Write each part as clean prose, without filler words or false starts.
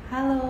Halo.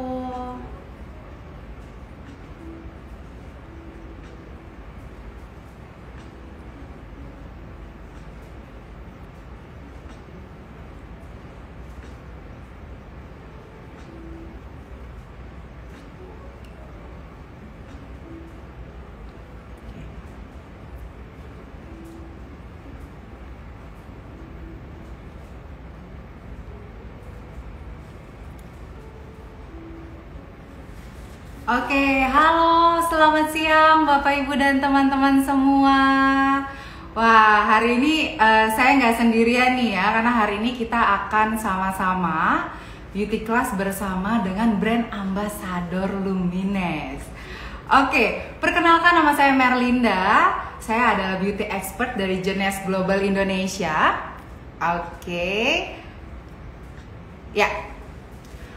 Oke, halo, selamat siang Bapak Ibu dan teman-teman semua. Wah, hari ini saya nggak sendirian nih ya, karena hari ini kita akan sama-sama beauty class bersama dengan brand ambassador Lumines. Oke, perkenalkan nama saya Merlinda. Saya adalah beauty expert dari Jenes Global Indonesia. Oke, ya.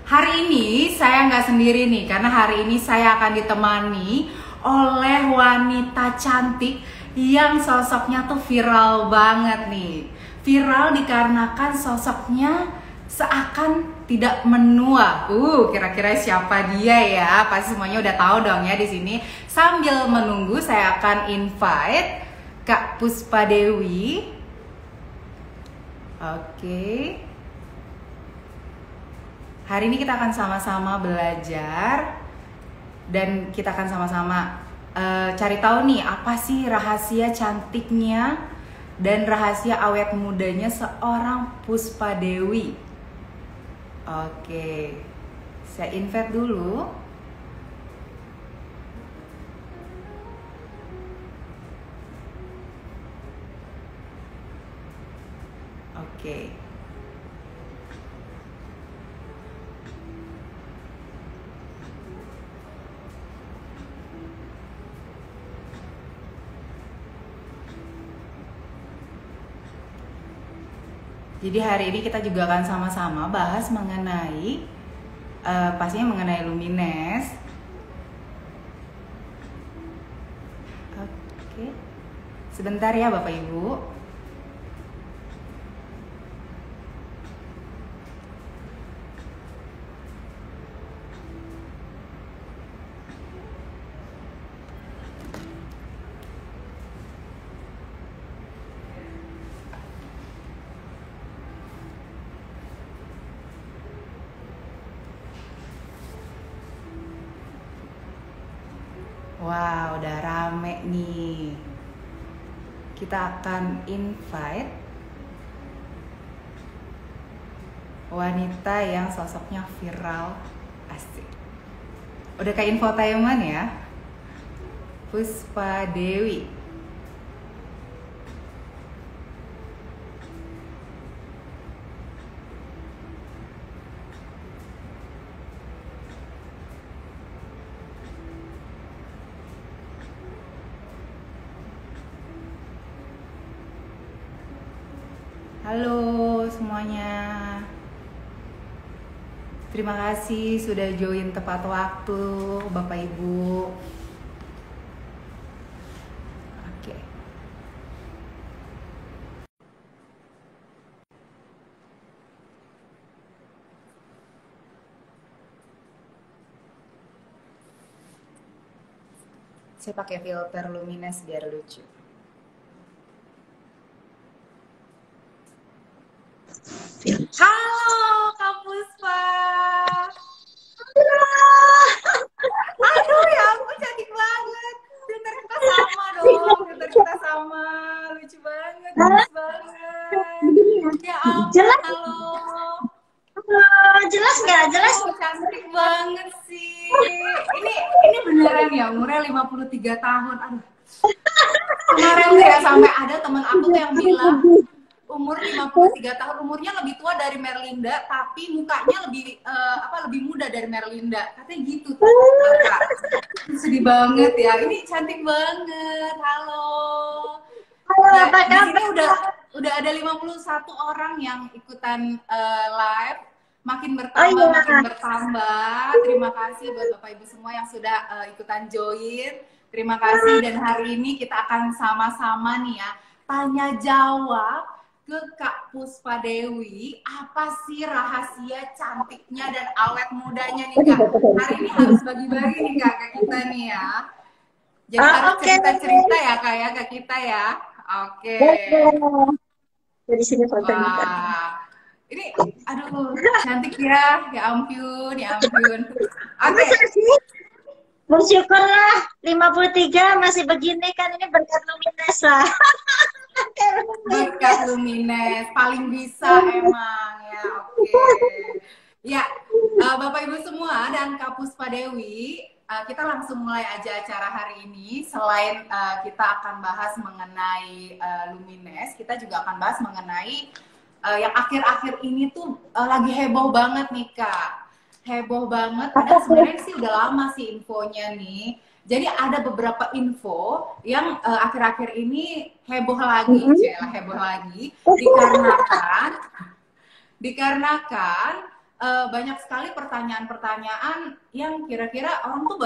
Hari ini saya nggak sendiri nih, karena hari ini saya akan ditemani oleh wanita cantik yang sosoknya tuh viral banget nih. Viral dikarenakan sosoknya seakan tidak menua. Kira-kira siapa dia ya? Pasti semuanya udah tahu dong ya di sini. Sambil menunggu, saya akan invite Kak Puspa Dewi. Oke. Hari ini kita akan sama-sama belajar dan kita akan sama-sama cari tahu nih apa sih rahasia cantiknya dan rahasia awet mudanya seorang Puspa Dewi. Oke, saya invite dulu. Oke. Jadi hari ini kita juga akan sama-sama bahas mengenai pastinya mengenai Lumines. Oke. Sebentar ya Bapak Ibu. Wow, udah rame nih. Kita akan invite wanita yang sosoknya viral. Asik. Udah kayak infotainment ya. Puspa Dewi. Halo semuanya. Terima kasih sudah join tepat waktu Bapak Ibu. Oke. Saya pakai filter Lumines biar lucu. Halo Kak Puspa. Aduh ya ampun, cantik banget. Filter kita sama dong. Filter kita sama. Lucu banget, bagus banget. Ya ampun, Jelas, halo. jelas nggak? Jelas. Cantik banget sih. Ini beneran ya, umurnya 53 tahun. Aduh. Kemarin tuh ya sampai ada teman aku tuh yang bilang umur 53 tahun, umurnya lebih tua dari Merlinda, tapi mukanya lebih muda dari Merlinda. Katanya gitu tuh. Kak. Sedih banget ya. Ini cantik banget. Halo. Halo, Nah, apa di sini kabar? udah ada 51 orang yang ikutan live. Makin Oh bertambah, iya, makin bertambah. Terima kasih buat Bapak Ibu semua yang sudah ikutan join. Terima kasih, dan hari ini kita akan sama-sama nih ya tanya jawab ke Kak Puspa Dewi. Apa sih rahasia cantiknya dan awet mudanya nih Kak? Hari ini harus bagi-bagi nih Kak ke kita nih ya. Jadi harus Oke. cerita-cerita ya Kak ya ke kita ya. Oke. Dari sini fotonya Kak. Wah. Ini aduh cantik ya. Ya ampun, ya ampun. Oke. Masa sih? Bersyukurlah 53 masih begini kan, ini berkat Lumines lah. Berkat Lumines paling bisa emang ya. Oke. Ya, Bapak Ibu semua dan Kak Puspa Dewi, kita langsung mulai aja acara hari ini. Selain kita akan bahas mengenai Lumines, kita juga akan bahas mengenai yang akhir-akhir ini tuh lagi heboh banget nih Kak. Heboh banget, padahal sebenarnya sih udah lama sih infonya nih. Jadi ada beberapa info yang akhir-akhir ini heboh lagi, heboh lagi, dikarenakan banyak sekali pertanyaan-pertanyaan yang kira-kira orang tuh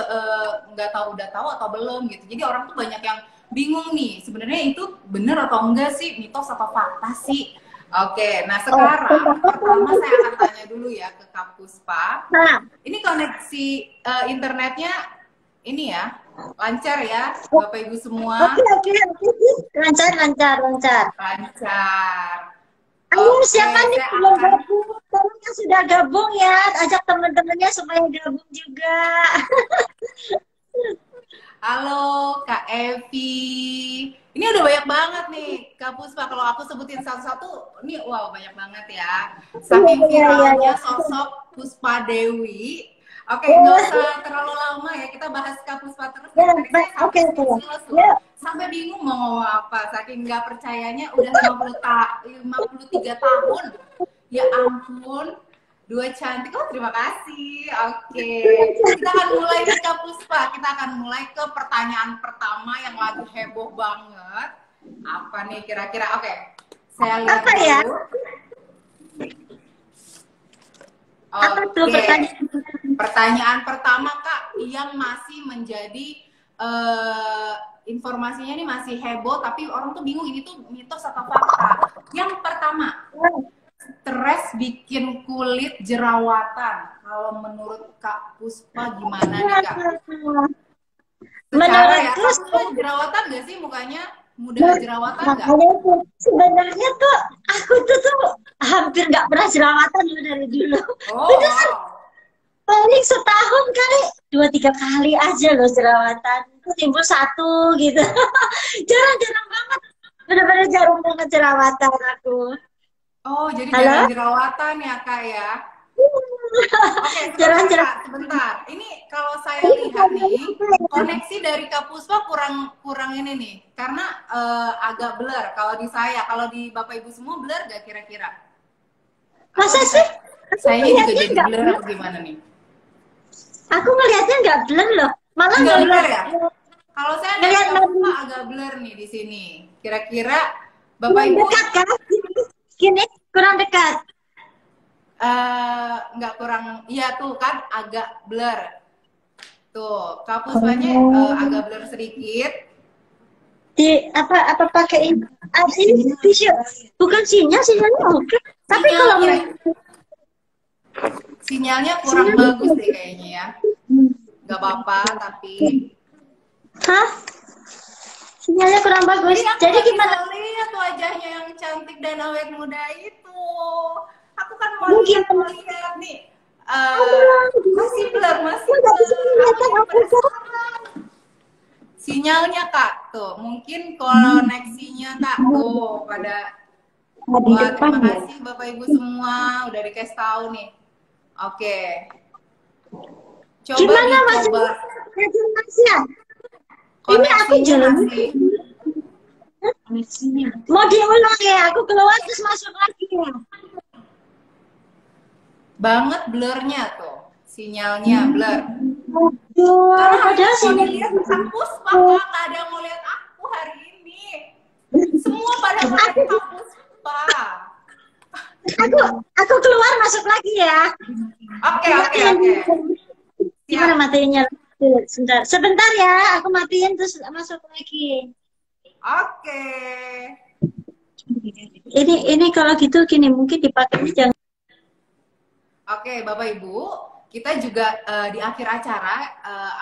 nggak tahu udah tahu atau belum gitu. Jadi orang tuh banyak yang bingung nih, sebenarnya itu bener atau enggak sih, mitos atau fakta sih. Oke, nah sekarang pertama saya akan tanya dulu ya ke Kak Puspa. Ini koneksi internetnya ini ya, lancar ya Bapak Ibu semua? Oke. Lancar. Lancar. Ayo, Oke, siapa nih yang gabung? Tolong yang sudah gabung ya, ajak teman-temannya supaya gabung juga. Halo Kak Evi. Ini udah banyak banget nih Kak Puspa. Kalau aku sebutin satu-satu, ini wow banyak banget ya. Saking viralnya sosok Puspa Dewi. Oke, nggak usah terlalu lama ya. Kita bahas Kak Puspa terus. Tadi saya sampai bingung mau ngomong apa. Saking nggak percayanya udah 53 tahun. Ya ampun. Dua cantik, oh terima kasih. Oke, kita akan mulai nih Kak Puspa. Kita akan mulai ke pertanyaan pertama yang lagi heboh banget. Apa nih kira-kira? Oke, saya lihat apa dulu. Ya? Oke, pertanyaan pertama Kak, yang masih menjadi informasinya ini masih heboh, tapi orang tuh bingung ini tuh mitos atau fakta. Yang pertama, stres bikin kulit jerawatan. Kalau menurut Kak Puspa gimana nih Kak? Secara ya, Kak Puspa jerawatan nggak sih mukanya? Mudah jerawatan nggak? Sebenarnya tuh aku tuh hampir nggak pernah jerawatan dari dulu. Oh, paling setahun kali 2-3 kali aja loh jerawatan. Itu timbul satu gitu. Jarang banget. Benar-benar jarang banget jerawatan aku. Oh, jadi jarang jerawatan ya Kak ya? Oke, sebentar. Ini kalau saya lihat nih, koneksi dari Kak Puspa kurang ini nih, karena agak blur. Kalau di saya, kalau di Bapak Ibu semua blur gak kira-kira? Masa sih? Saya juga jadi blur atau gimana nih? Aku ngelihatnya nggak blur loh, malah nggak blur ya. Kalau saya lihat Kak Puspa agak blur nih di sini. Kira-kira Bapak Ibu dekat kan? Gini kurang dekat. Nggak kurang, iya tuh kan agak blur. Tuh, Kak Puspanya agak blur sedikit. Di apa pakai ini tisu? Bukan sinyalnya oke. Tapi kalau sinyalnya kurang bagus deh kayaknya ya. Nggak apa-apa, tapi sinyalnya kurang bagus. Jadi gimana? Lihat wajahnya yang cantik dan awet muda itu. Aku kan mau lihat nih. Masih blur. Sinyalnya Kak, tuh mungkin koneksinya Kak tuh pada. Wah, terima kasih Bapak Ibu semua udah dikasih tahu nih. Oke. Coba gimana dicoba. Ini aku jalan. Mau diulang ya? Aku keluar terus masuk lagi ya. Banget blurnya tuh, sinyalnya blur. Padahal saya lihat Kak Puspa, nggak ada yang mau lihat aku hari ini. Semua pada melihat Kak Puspa. Aku keluar masuk lagi ya. Oke. Gimana matiinnya? Sebentar ya, aku matiin terus masuk lagi. Oke. Ini kalau gitu gini, mungkin dipakainya jangan. Oke, Bapak Ibu, kita juga di akhir acara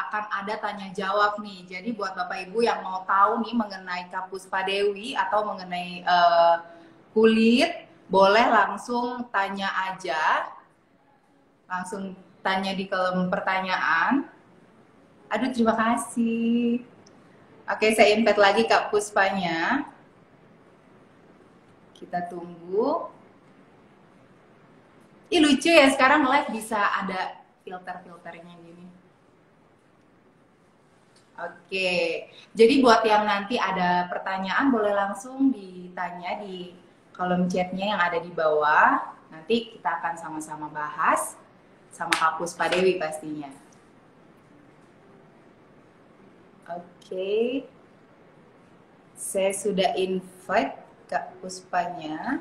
akan ada tanya jawab nih. Jadi buat Bapak Ibu yang mau tahu nih mengenai Kak Puspa Dewi atau mengenai kulit, boleh langsung tanya aja. Langsung tanya di kolom pertanyaan. Aduh, terima kasih. Oke, saya invite lagi Kak Puspanya. Kita tunggu. Ih, lucu ya, sekarang live bisa ada filter-filternya gini. Oke, jadi buat yang nanti ada pertanyaan boleh langsung ditanya di kolom chatnya yang ada di bawah. Nanti kita akan sama-sama bahas sama Kak Puspa Dewi pastinya. Oke, saya sudah invite Kak Puspanya.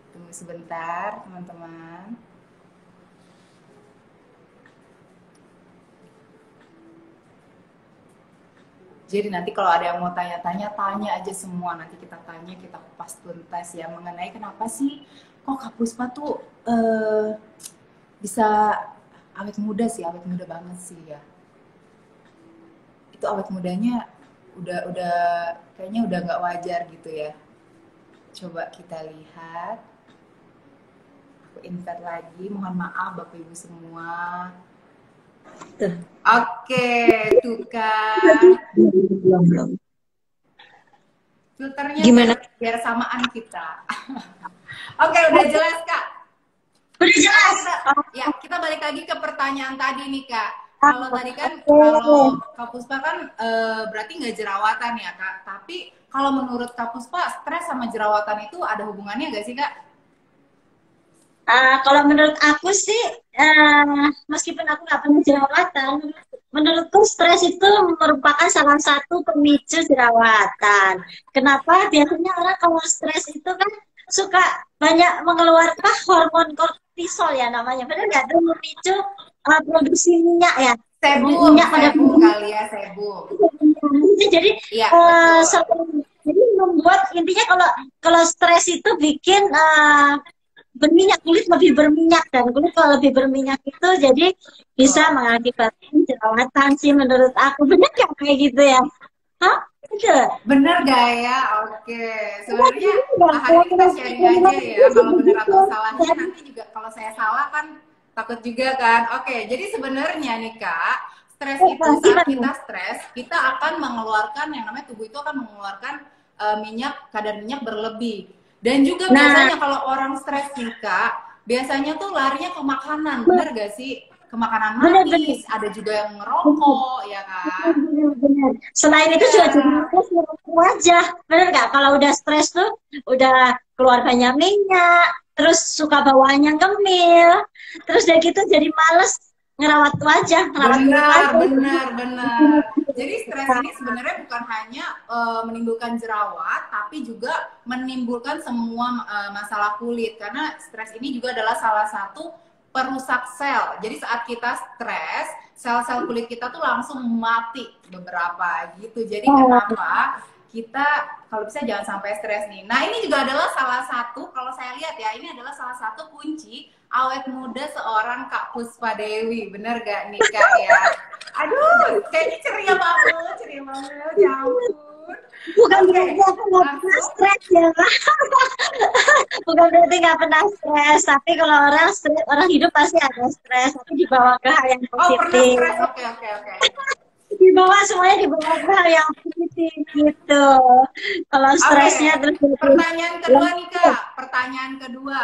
Tunggu sebentar, teman-teman. Jadi nanti kalau ada yang mau tanya-tanya, tanya aja semua. Nanti kita tanya, kita kupas tuntas ya mengenai kenapa sih kok Kak Puspa tuh bisa awet muda sih, awet muda banget sih ya. Itu awet mudanya udah kayaknya udah nggak wajar gitu ya. Coba kita lihat. Aku invite lagi, mohon maaf Bapak Ibu semua. Oke, tuh kan. Filternya Gimana? biar samaan kita. Oke, udah jelas Kak. Udah jelas. Ya, kita balik lagi ke pertanyaan tadi nih Kak. Kalau tadi kan, kalau Kak Puspa kan berarti nggak jerawatan ya Kak. Tapi kalau menurut Kak Puspa, stres sama jerawatan itu ada hubungannya nggak sih Kak? Kalau menurut aku sih, meskipun aku nggak pernah jerawatan, menurutku stres itu merupakan salah satu pemicu jerawatan. Kenapa? Biasanya orang kalau stres itu kan suka banyak mengeluarkan hormon kortisol ya namanya. Benar nggak? Itu memicu produksi minyak ya. Sebum, Minyak pada sebum kali ya, sebum. Jadi, Iya, jadi membuat intinya kalau stres itu bikin berminyak, kulit lebih berminyak, dan kulit kalau lebih berminyak itu jadi bisa mengakibatkan jerawatan sih menurut aku. Benar nggak kayak gitu ya? Hah? Betul. bener gak ya? Oke. Sebenarnya hari ini kita sharing aja ya. Kalau bener atau salahnya nanti juga kalau saya salah kan takut juga kan. Oke, jadi sebenarnya nih Kak, stres itu saat kita stres, kita akan mengeluarkan yang namanya tubuh itu akan mengeluarkan kadar minyak berlebih. Dan juga biasanya kalau orang stres nih Kak, biasanya tuh larinya ke makanan, bener gak sih? Ke makanan manis, ada juga yang ngerokok, ya kan? Benar. Selain itu juga jadi wajah, bener nggak? Kalau udah stres tuh, udah keluar banyak minyak, terus suka bawaannya ngemil, terus udah gitu jadi males ngerawat wajah, benar. Jadi stres ini sebenarnya bukan hanya menimbulkan jerawat, tapi juga menimbulkan semua masalah kulit. Karena stres ini juga adalah salah satu perusak sel. Jadi saat kita stres, sel-sel kulit kita tuh langsung mati beberapa gitu. Jadi kenapa kita kalau bisa jangan sampai stres nih. Nah ini juga adalah salah satu, kalau saya lihat ya, ini adalah salah satu kunci awet muda seorang Kak Puspa Dewi. Bener gak nih Kak ya? Aduh, kayaknya ceria banget, ya ampun. Bukan berarti aku nggak pernah stres ya, bukan berarti nggak pernah stres, tapi kalau orang stres, orang hidup pasti ada stres, tapi dibawa ke hal yang positif. Oh, pernah stres, oke. Dibawa semuanya dibawa ke hal yang positif gitu. Kalau stresnya terus. Pertanyaan kedua nih Kak, pertanyaan kedua.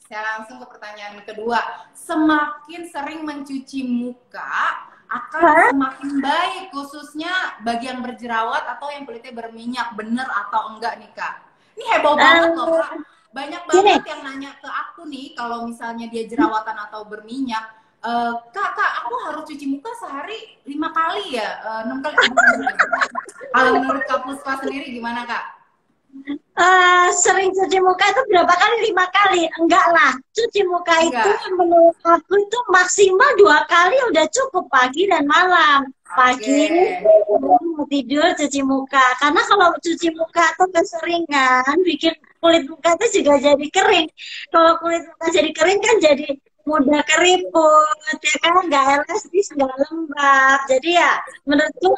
Saya langsung ke pertanyaan kedua. Semakin sering mencuci muka akan semakin baik, khususnya bagi yang berjerawat atau yang kulitnya berminyak, bener atau enggak nih Kak? Ini heboh banget loh Kak. Banyak banget yang nanya ke aku nih, kalau misalnya dia jerawatan atau berminyak, Kak, aku harus cuci muka sehari 5 kali ya, 6 kali. Kalau menurut Kak Puspa sendiri gimana Kak? Sering cuci muka itu berapa kali? 5 kali? Enggak lah. Cuci muka itu Enggak. menurut aku itu maksimal 2 kali udah cukup, pagi dan malam. Oke. Pagi mau tidur cuci muka. Karena kalau cuci muka tuh keseringan bikin kulit muka itu juga jadi kering. Kalau kulit muka jadi kering kan jadi mudah keriput, ya kan, nggak elastis, nggak lembab. Jadi ya menurutku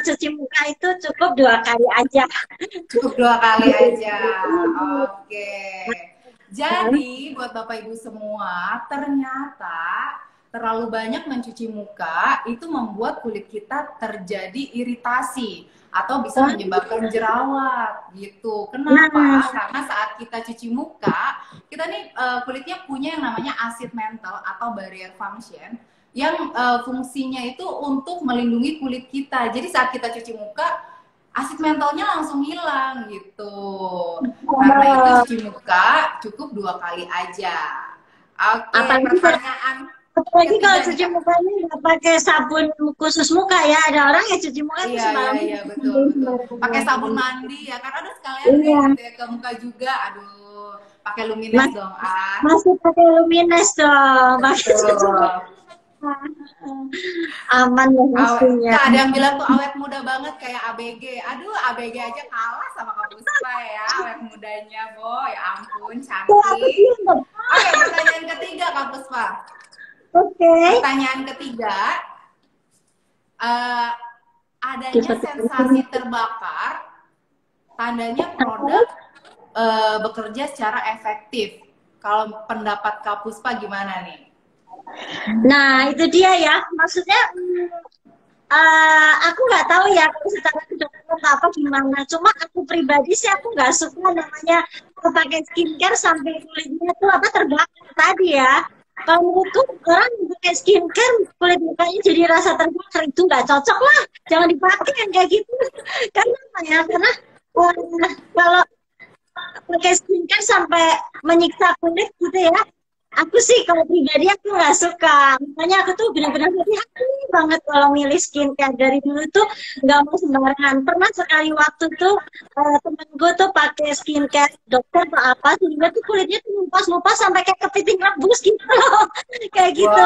cuci muka itu cukup 2 kali aja. Cukup 2 kali aja. Oke. Jadi buat Bapak Ibu semua, ternyata terlalu banyak mencuci muka itu membuat kulit kita terjadi iritasi atau bisa menyebabkan jerawat gitu. Nah, Kenapa? Karena saat kita cuci muka, kita nih kulitnya punya yang namanya asid mantle atau barrier function yang fungsinya itu untuk melindungi kulit kita. Jadi saat kita cuci muka, asid mentalnya langsung hilang gitu. Karena itu cuci muka cukup 2 kali aja. Oke, apalagi pertanyaan apalagi kalau ketiga nih cuci Kak. mukanya nggak pakai sabun khusus muka ya. Ada orang yang cuci muka itu Iya, iya, sembarangan. iya, betul, betul. Pakai sabun mandi ya, karena ada sekalian deh Iya, gitu ya ke muka juga. Aduh, pakai Lumines mas, dong, ah. masih pakai Lumines dong, pakai cuci muka. Betul. Aman ya pastinya. Kak, ada yang bilang tuh awet muda banget kayak ABG. Aduh, ABG aja kalah sama Kak Puspa ya, awet mudanya, boy. Ya ampun, Tuh, aku cantik. diam. Oke, pertanyaan ketiga Kak Puspa. Oke. Pertanyaan ketiga, eh, adanya sensasi terbakar, tandanya produk bekerja secara efektif. Kalau pendapat Kak Puspa gimana nih? Nah, itu dia ya. Maksudnya aku nggak tahu ya kalau secara kedokteran apa gimana. Cuma aku pribadi sih aku nggak suka namanya pakai skincare sampai kulitnya tuh apa terbakar tadi ya. Kalau menurutku orang yang pakai skincare kulit mukanya jadi rasa terbakar itu nggak cocok lah. Jangan dipakai yang kayak gitu. Karena apa ya? Karena kalau pakai skincare sampai menyiksa kulit gitu ya. Aku sih kalau pribadi aku nggak suka. Makanya aku tuh benar-benar hati-hati banget kalau milih skincare. Dari dulu tuh nggak mau sembarangan. Pernah sekali waktu tuh temen gue tuh pakai skincare dokter atau apa sehingga tuh kulitnya tuh lumpas-lumpas sampai kayak kepiting rebus gitu loh. Kayak gitu.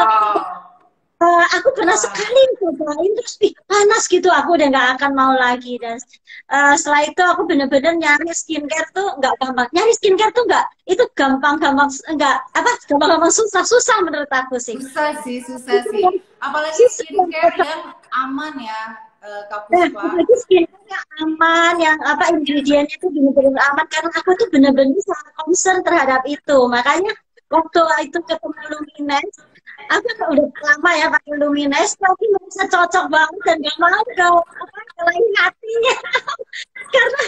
Wow, Aku pernah wah, sekali cobain terus panas gitu, aku udah nggak akan mau lagi. Dan setelah itu aku bener-bener nyari skincare tuh nggak gampang, nyari skincare tuh nggak itu gampang-gampang, nggak apa, gampang-gampang, susah-susah menurut aku sih. susah sih. Apalagi Susah skincare yang aman ya, Kak nah, Puspa. apalagi skincare yang aman, yang apa ingredientnya tuh bener-bener aman, karena aku tuh bener-bener sangat concern terhadap itu. Makanya waktu itu ketemu Lumines, aku kan udah lama ya pakai Lumines, tapi merasa cocok banget dan gak mau apa kelain hatinya. Karena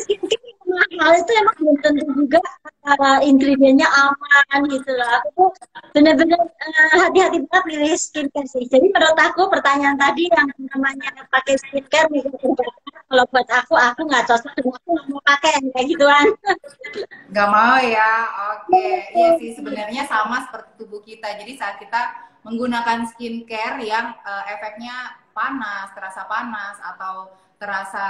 skincare yang mahal itu emang belum tentu juga ingredientnya aman gitu loh. Aku tuh bener-bener hati-hati banget milih skincare sih. Jadi menurut aku pertanyaan tadi yang namanya pakai skincare nih, kalau buat aku nggak cocok, dan aku nggak mau pakai yang kayak gituan. Nggak mau ya, oke. Iya sih, sebenarnya sama seperti tubuh kita. Jadi saat kita menggunakan skincare yang efeknya panas, terasa panas, atau terasa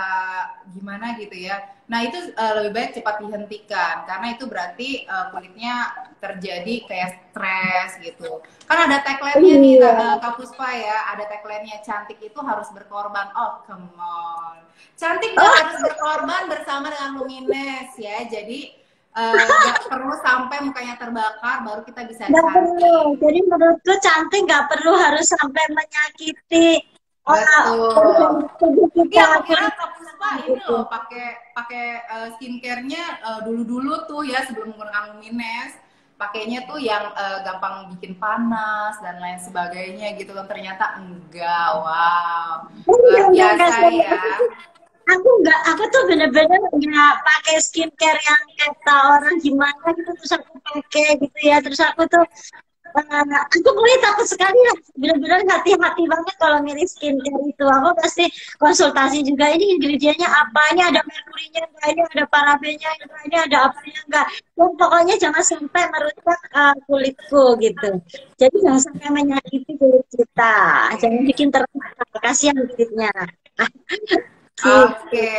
gimana gitu ya. Nah itu lebih baik cepat dihentikan, karena itu berarti kulitnya terjadi kayak stres gitu. Kan ada tagline-nya nih, Iya. Kak Puspa ya, ada tagline-nya, cantik itu harus berkorban. Oh, come on. Cantik nggak Oh, harus berkorban bersama dengan Lumines ya. Jadi nggak perlu sampai mukanya terbakar baru kita bisa nggak perlu. cantik. Jadi menurutku cantik nggak perlu harus sampai menyakiti organ Betul. tubuh Iya, kita, aku kira kulit Kak Puspa kita ini gitu. loh pakai pakai skincare-nya dulu-dulu tuh ya sebelum menggunakan Lumines. Pakainya tuh yang gampang bikin panas dan lain sebagainya gitu kan, ternyata enggak. Wow. Luar Enggak, biasa ya. aku tuh bener-bener nggak pakai skincare yang kata orang gimana gitu, terus aku pakai gitu ya, terus aku tuh aku mulai takut sekali lah, bener-bener hati-hati banget kalau milih skincare itu. Aku pasti konsultasi juga, ini ingredientnya apa, ini ada merkurinya enggak, ini ada parabennya enggak, ini ada apanya enggak. Dan pokoknya jangan sampai merusak kulitku gitu. Jadi jangan sampai menyakiti kulit kita, jangan Oke. bikin terluka, kasihan kulitnya. Oke.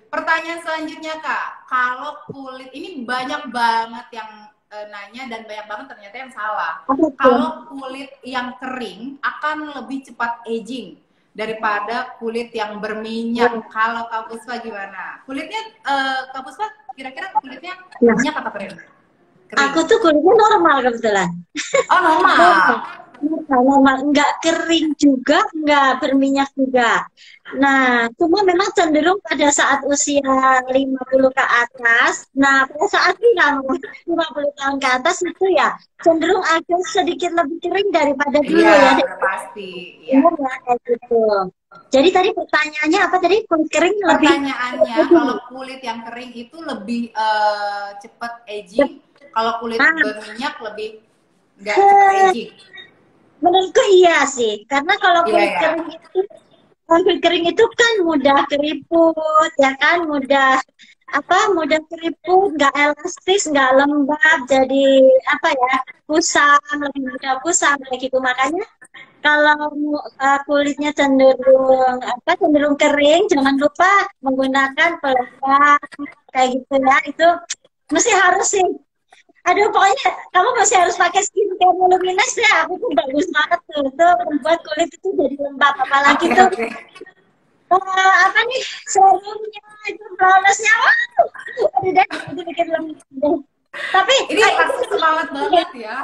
Pertanyaan selanjutnya Kak, kalau kulit ini banyak banget yang nanya dan banyak banget ternyata yang salah. Apa tuh? Kalau kulit yang kering akan lebih cepat aging daripada kulit yang berminyak. Kalau Kak Puspa gimana? Kulitnya Kak Puspa kira-kira kulitnya Nah, minyak atau kering? Kering. aku tuh kulitnya normal kebetulan. Oh Normal. normal. Normal. Nggak kering juga, nggak berminyak juga. Nah, cuma memang cenderung pada saat usia 50 ke atas, nah pada saat kita 50 tahun ke atas itu ya cenderung agak sedikit lebih kering daripada dulu Iya, ya. udah pasti. Iya. Umum ya kayak gitu. Jadi tadi pertanyaannya apa tadi? Kulit kering lebih Pertanyaannya, kalau kulit yang kering itu lebih cepet aging, kalau kulit nah, berminyak lebih nggak cepet aging. menurutku iya sih, karena kalau Iya kulit ya. kering itu kan mudah keriput, ya kan, mudah keriput, nggak elastis, nggak lembab, jadi apa ya, kusam, lebih mudah kusam kayak gitu. Makanya kalau kulitnya cenderung kering, jangan lupa menggunakan pelembab kayak gitu ya. Itu mesti harus sih. Aduh, pokoknya kamu masih harus pakai skincare Luminous ya. Aku tuh bagus banget tuh. Tuh membuat kulit itu jadi lembab. Apalagi Oke tuh oke. apa nih serumnya itu flawlessnya. Wow, udah deh, itu bikin lembab. Tapi Ini itu langsung semangat banget ya.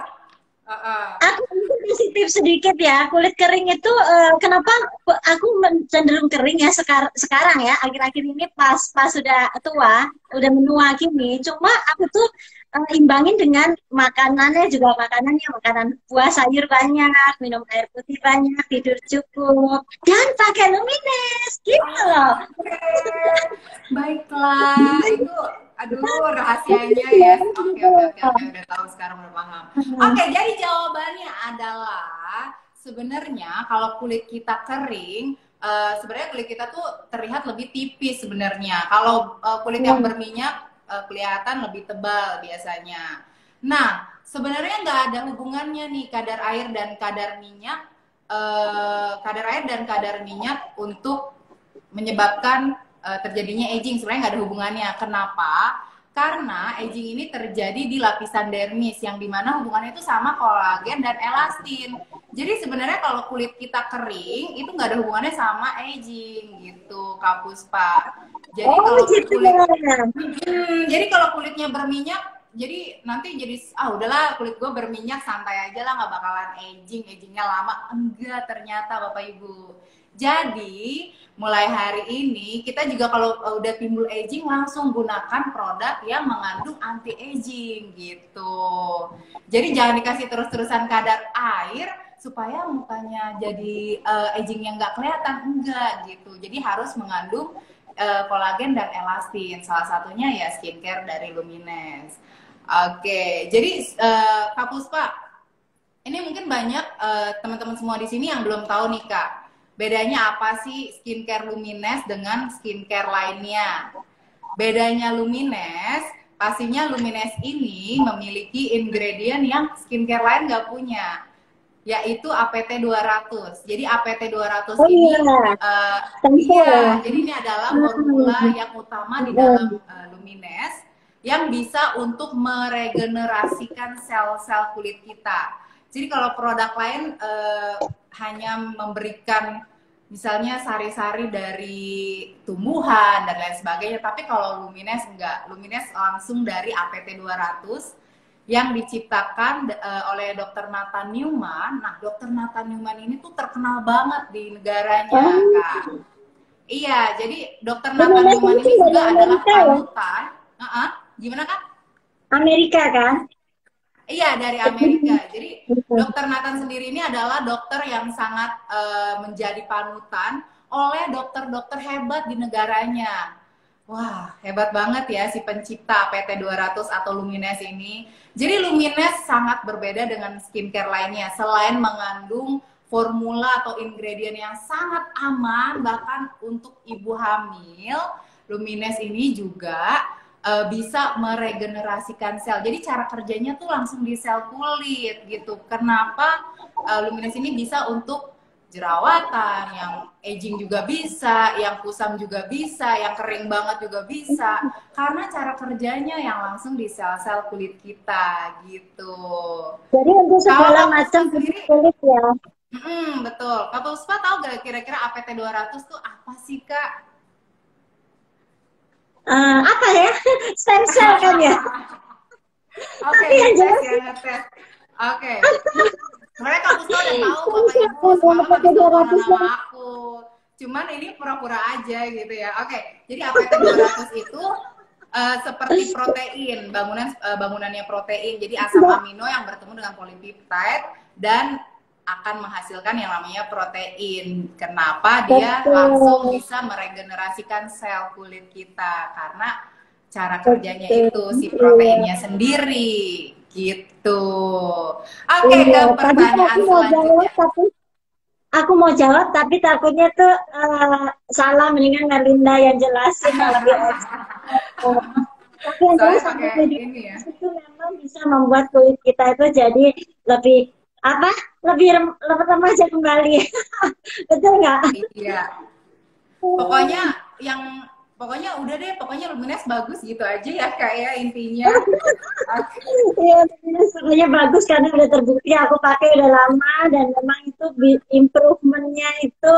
aku mungkin positif sedikit ya. Kulit kering itu kenapa aku cenderung kering ya sekarang ya. Akhir-akhir ini pas pas sudah tua, udah menua gini. Cuma aku tuh imbangin dengan makanannya juga makanan buah sayur banyak, minum air putih banyak, tidur cukup, dan pakai Lumines gitu loh. Oke, baiklah. Itu, aduh, rahasianya ya. Oke, oke, oke, oke. Udah tahu sekarang, udah paham. Oke, jadi jawabannya adalah sebenarnya kalau kulit kita kering, sebenarnya kulit kita tuh terlihat lebih tipis sebenarnya. Kalau kulit yang berminyak kelihatan lebih tebal biasanya. Nah, sebenarnya nggak ada hubungannya nih kadar air dan kadar minyak, untuk menyebabkan terjadinya aging. Sebenarnya nggak ada hubungannya. Kenapa? Karena aging ini terjadi di lapisan dermis yang dimana hubungannya itu sama kolagen dan elastin. Jadi sebenarnya kalau kulit kita kering itu nggak ada hubungannya sama aging gitu, Kak Puspa. Jadi Oh kalau gitu kulit, ya. jadi kalau kulitnya berminyak, jadi nanti jadi udahlah kulit gue berminyak santai aja lah nggak bakalan agingnya lama. Enggak ternyata Bapak Ibu. Jadi mulai hari ini kita juga kalau udah timbul aging langsung gunakan produk yang mengandung anti aging gitu. Jadi jangan dikasih terus-terusan kadar air supaya mukanya jadi aging yang nggak kelihatan, enggak gitu. Jadi harus mengandung kolagen dan elastin. Salah satunya ya skincare dari Lumines. Oke, jadi Kak Puspa, ini mungkin banyak teman-teman semua di sini yang belum tahu nih Kak. Bedanya apa sih skincare Lumines dengan skincare lainnya? Bedanya Lumines, pastinya Lumines ini memiliki ingredient yang skincare lain nggak punya, yaitu APT 200. Jadi APT 200 Oh ini iya, tentu. iya, jadi ini adalah formula yang utama di dalam Lumines yang bisa untuk meregenerasikan sel-sel kulit kita. Jadi kalau produk lain hanya memberikan misalnya sari-sari dari tumbuhan dan lain sebagainya, tapi kalau Lumines enggak. Lumines langsung dari APT 200 yang diciptakan oleh Dr. Nathan Newman. Nah, Dr. Nathan Newman ini tuh terkenal banget di negaranya, Kak. Iya, jadi Dr. Nathan Lumines Newman itu ini dari juga adalah Amerika ya? panutan. Gimana, Kak? Amerika kan? Iya, dari Amerika. Jadi Dr. Nathan sendiri ini adalah dokter yang sangat menjadi panutan oleh dokter-dokter hebat di negaranya. Wah, hebat banget ya si pencipta PT 200 atau Lumines ini. Jadi Lumines sangat berbeda dengan skincare lainnya. Selain mengandung formula atau ingredient yang sangat aman bahkan untuk ibu hamil, Lumines ini juga bisa meregenerasikan sel. Jadi cara kerjanya tuh langsung di sel kulit gitu. Kenapa Lumines ini bisa untuk jerawatan, yang aging juga bisa, yang kusam juga bisa, yang kering banget juga bisa. Karena cara kerjanya yang langsung di sel-sel kulit kita gitu. Jadi untuk Kalau segala Kak Puspa macam sendiri, kulit ya. betul. Kak Puspa tahu gak kira-kira APT 200 tuh apa sih Kak? Apa ya? Stem cell kan ya. Oke, Tapi yang ngetes jelas ya, ngetes. Oke. Sebenarnya Kak Puspa udah tahu stem Bapak cell Ibu kan yang semalam pakai habis dua teleponan ratus sama aku. Cuman ini pura-pura aja gitu ya. Oke, jadi APT 200 itu seperti protein, bangunannya protein. Jadi asam amino yang bertemu dengan polipeptide dan akan menghasilkan yang namanya protein. Kenapa dia langsung Betul, bisa meregenerasikan sel kulit kita? Karena cara kerjanya itu betul. si Iya, proteinnya sendiri gitu. Oke, iya. ke Tadi pertanyaan selanjutnya. aku mau jawab tapi takutnya tuh salah, mendingan Melinda yang jelasin yang lebih expert. Tapi yang jelas Soalnya pakai APD ini ya. itu memang bisa membuat kulit kita itu jadi lebih apa? Lebih remaja kembali. Betul nggak? Iya. Pokoknya yang pokoknya udah deh, pokoknya Lumines bagus gitu aja ya Kak ya intinya. Oke. Iya, sebenarnya bagus karena udah terbukti aku pakai udah lama dan memang itu improvementnya itu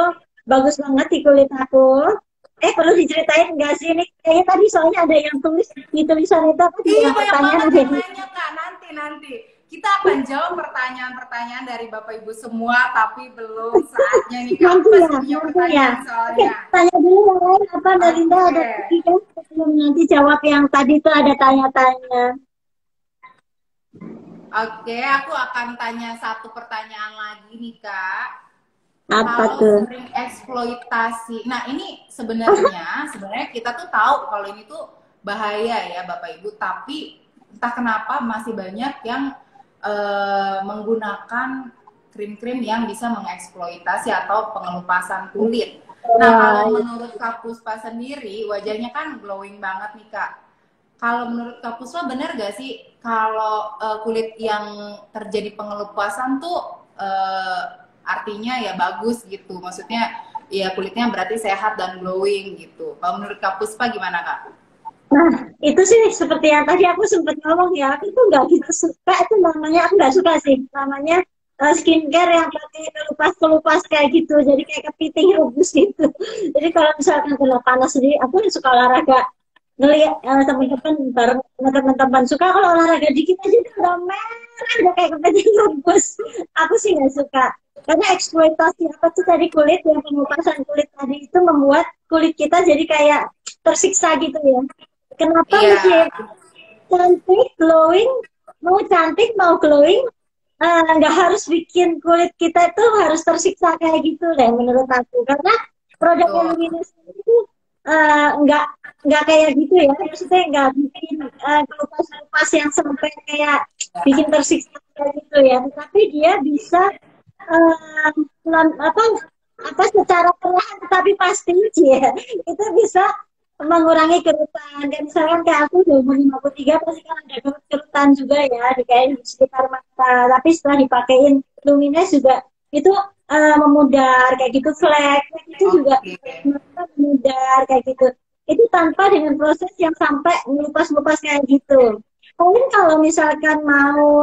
bagus banget di kulit aku. Perlu diceritain nggak sih ini? Kayaknya tadi soalnya ada yang tulis di tulisan itu apa di Iya yang banyak pertanyaan banget ada yang di nanya Kak. Nanti kita akan jawab pertanyaan-pertanyaan dari Bapak Ibu semua, tapi belum saatnya nih Kak. Aku nanti ya, masih punya nanti ya. pertanyaan Oke, soalnya. tanya dulu yang lain apa Melinda Oke. ada lagi kan? Sebelum nanti jawab yang tadi tuh ada tanya-tanya. Oke, aku akan tanya satu pertanyaan lagi nih Kak. Apa Kalau tuh? sering eksploitasi, nah ini sebenarnya kita tuh tahu kalau ini tuh bahaya ya Bapak Ibu, tapi entah kenapa masih banyak yang menggunakan krim-krim yang bisa mengeksploitasi atau pengelupasan kulit. Nah kalau Wah, menurut Kak Puspa sendiri, wajahnya kan glowing banget nih Kak. Kalau menurut Kak Puspa benar gak sih kalau kulit yang terjadi pengelupasan tuh artinya ya bagus gitu. Maksudnya ya kulitnya berarti sehat dan glowing gitu. Kalau menurut Kak Puspa gimana Kak? nah, itu sih seperti yang tadi aku sempat ngomong ya, aku tuh nggak gitu suka itu namanya, aku nggak suka sih namanya skincare yang pakai kelupas-kelupas kayak gitu, jadi kayak kepiting rebus gitu. Jadi kalau misalkan kena panas sendiri, aku yang suka olahraga ngelihat teman-teman bareng sama teman-teman suka kalau olahraga dikit aja udah merah, udah kayak kepiting rebus. Aku sih nggak suka. Karena eksploitasi apa tuh tadi kulit yang pengupasan kulit tadi itu membuat kulit kita jadi kayak tersiksa gitu ya. Kenapa Iya, mesti cantik, glowing, mau cantik, mau glowing, nggak harus bikin kulit kita itu harus tersiksa kayak gitu deh menurut aku. Karena produknya betul. Luminous itu nggak kayak gitu ya. Maksudnya nggak bikin kelupas-kelupas yang sampai kayak bikin tersiksa kayak gitu ya. Tetapi dia bisa uh, apa secara perlahan tapi pasti ya itu bisa mengurangi kerutan. Dan misalkan kayak aku udah umur 53 pasti kan ada kerutan juga ya di kayak di sekitar mata. Tapi setelah dipakein Lumines juga itu memudar kayak gitu, flek itu juga Oke. memudar kayak gitu. Itu tanpa dengan proses yang sampai ngelupas-ngelupas kayak gitu. Mungkin kalau misalkan mau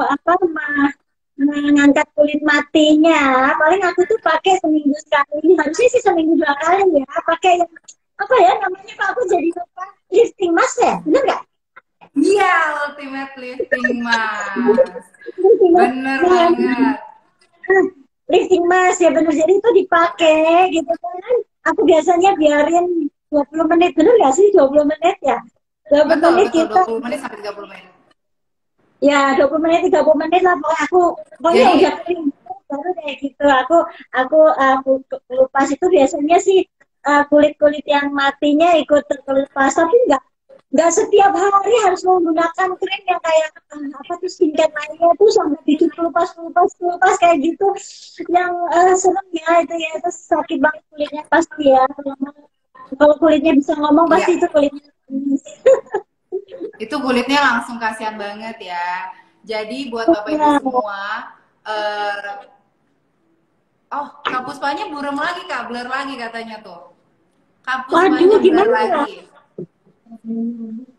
mengangkat kulit matinya, paling aku tuh pakai seminggu sekali. Harusnya sih seminggu 2 kali ya. Pakai yang apa ya namanya Pak, aku jadi lupa, lifting mask ya, bener nggak? Iya, ultimate lifting mas. Lifting mask. Bener Nah, banget. lifting mask ya bener, jadi itu dipakai gitu kan. Aku biasanya biarin 20 menit, bener nggak sih 20 menit ya? 20 Betul, menit betul. kita 20 menit sampai 30 menit. ya 20 menit 30 menit lah pokoknya Jadi, udah kering baru kayak gitu. Aku kelupas itu biasanya sih kulit-kulit yang matinya ikut terkelupas, tapi nggak setiap hari harus menggunakan krim yang kayak apa tuh skincare lainnya tuh sampai bikin kelupas kayak gitu, yang serem ya itu ya, itu sakit banget kulitnya pasti ya. Kalau kulitnya bisa ngomong iya, pasti itu kulitnya. itu kulitnya langsung kasihan banget ya. Jadi buat Bapak Ibu semua, oh Kak Puspanya buram lagi Kak, blur lagi katanya tuh. Kak Waduh, Puspanya blur gimana ya? lagi.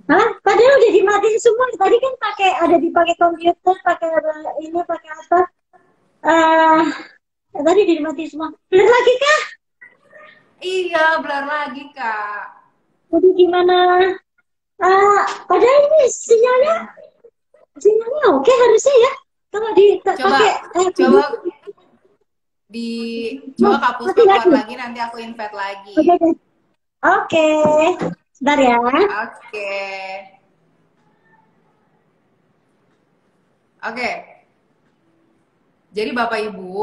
Hah? Padahal udah dimatiin semua. Tadi kan dipakai komputer, pakai ini, pakai apa? Eh, tadi udah dimatiin semua. Bener lagi kah? Iya, blur lagi Kak. Jadi gimana? Padahal ini sinyalnya oke harusnya ya. Kalau Coba, pakai coba di coba Kak Puspa mati keluar lagi. lagi, nanti aku invite lagi. Oke, oke. Oke. Sebentar ya. Oke. Oke. Jadi Bapak Ibu,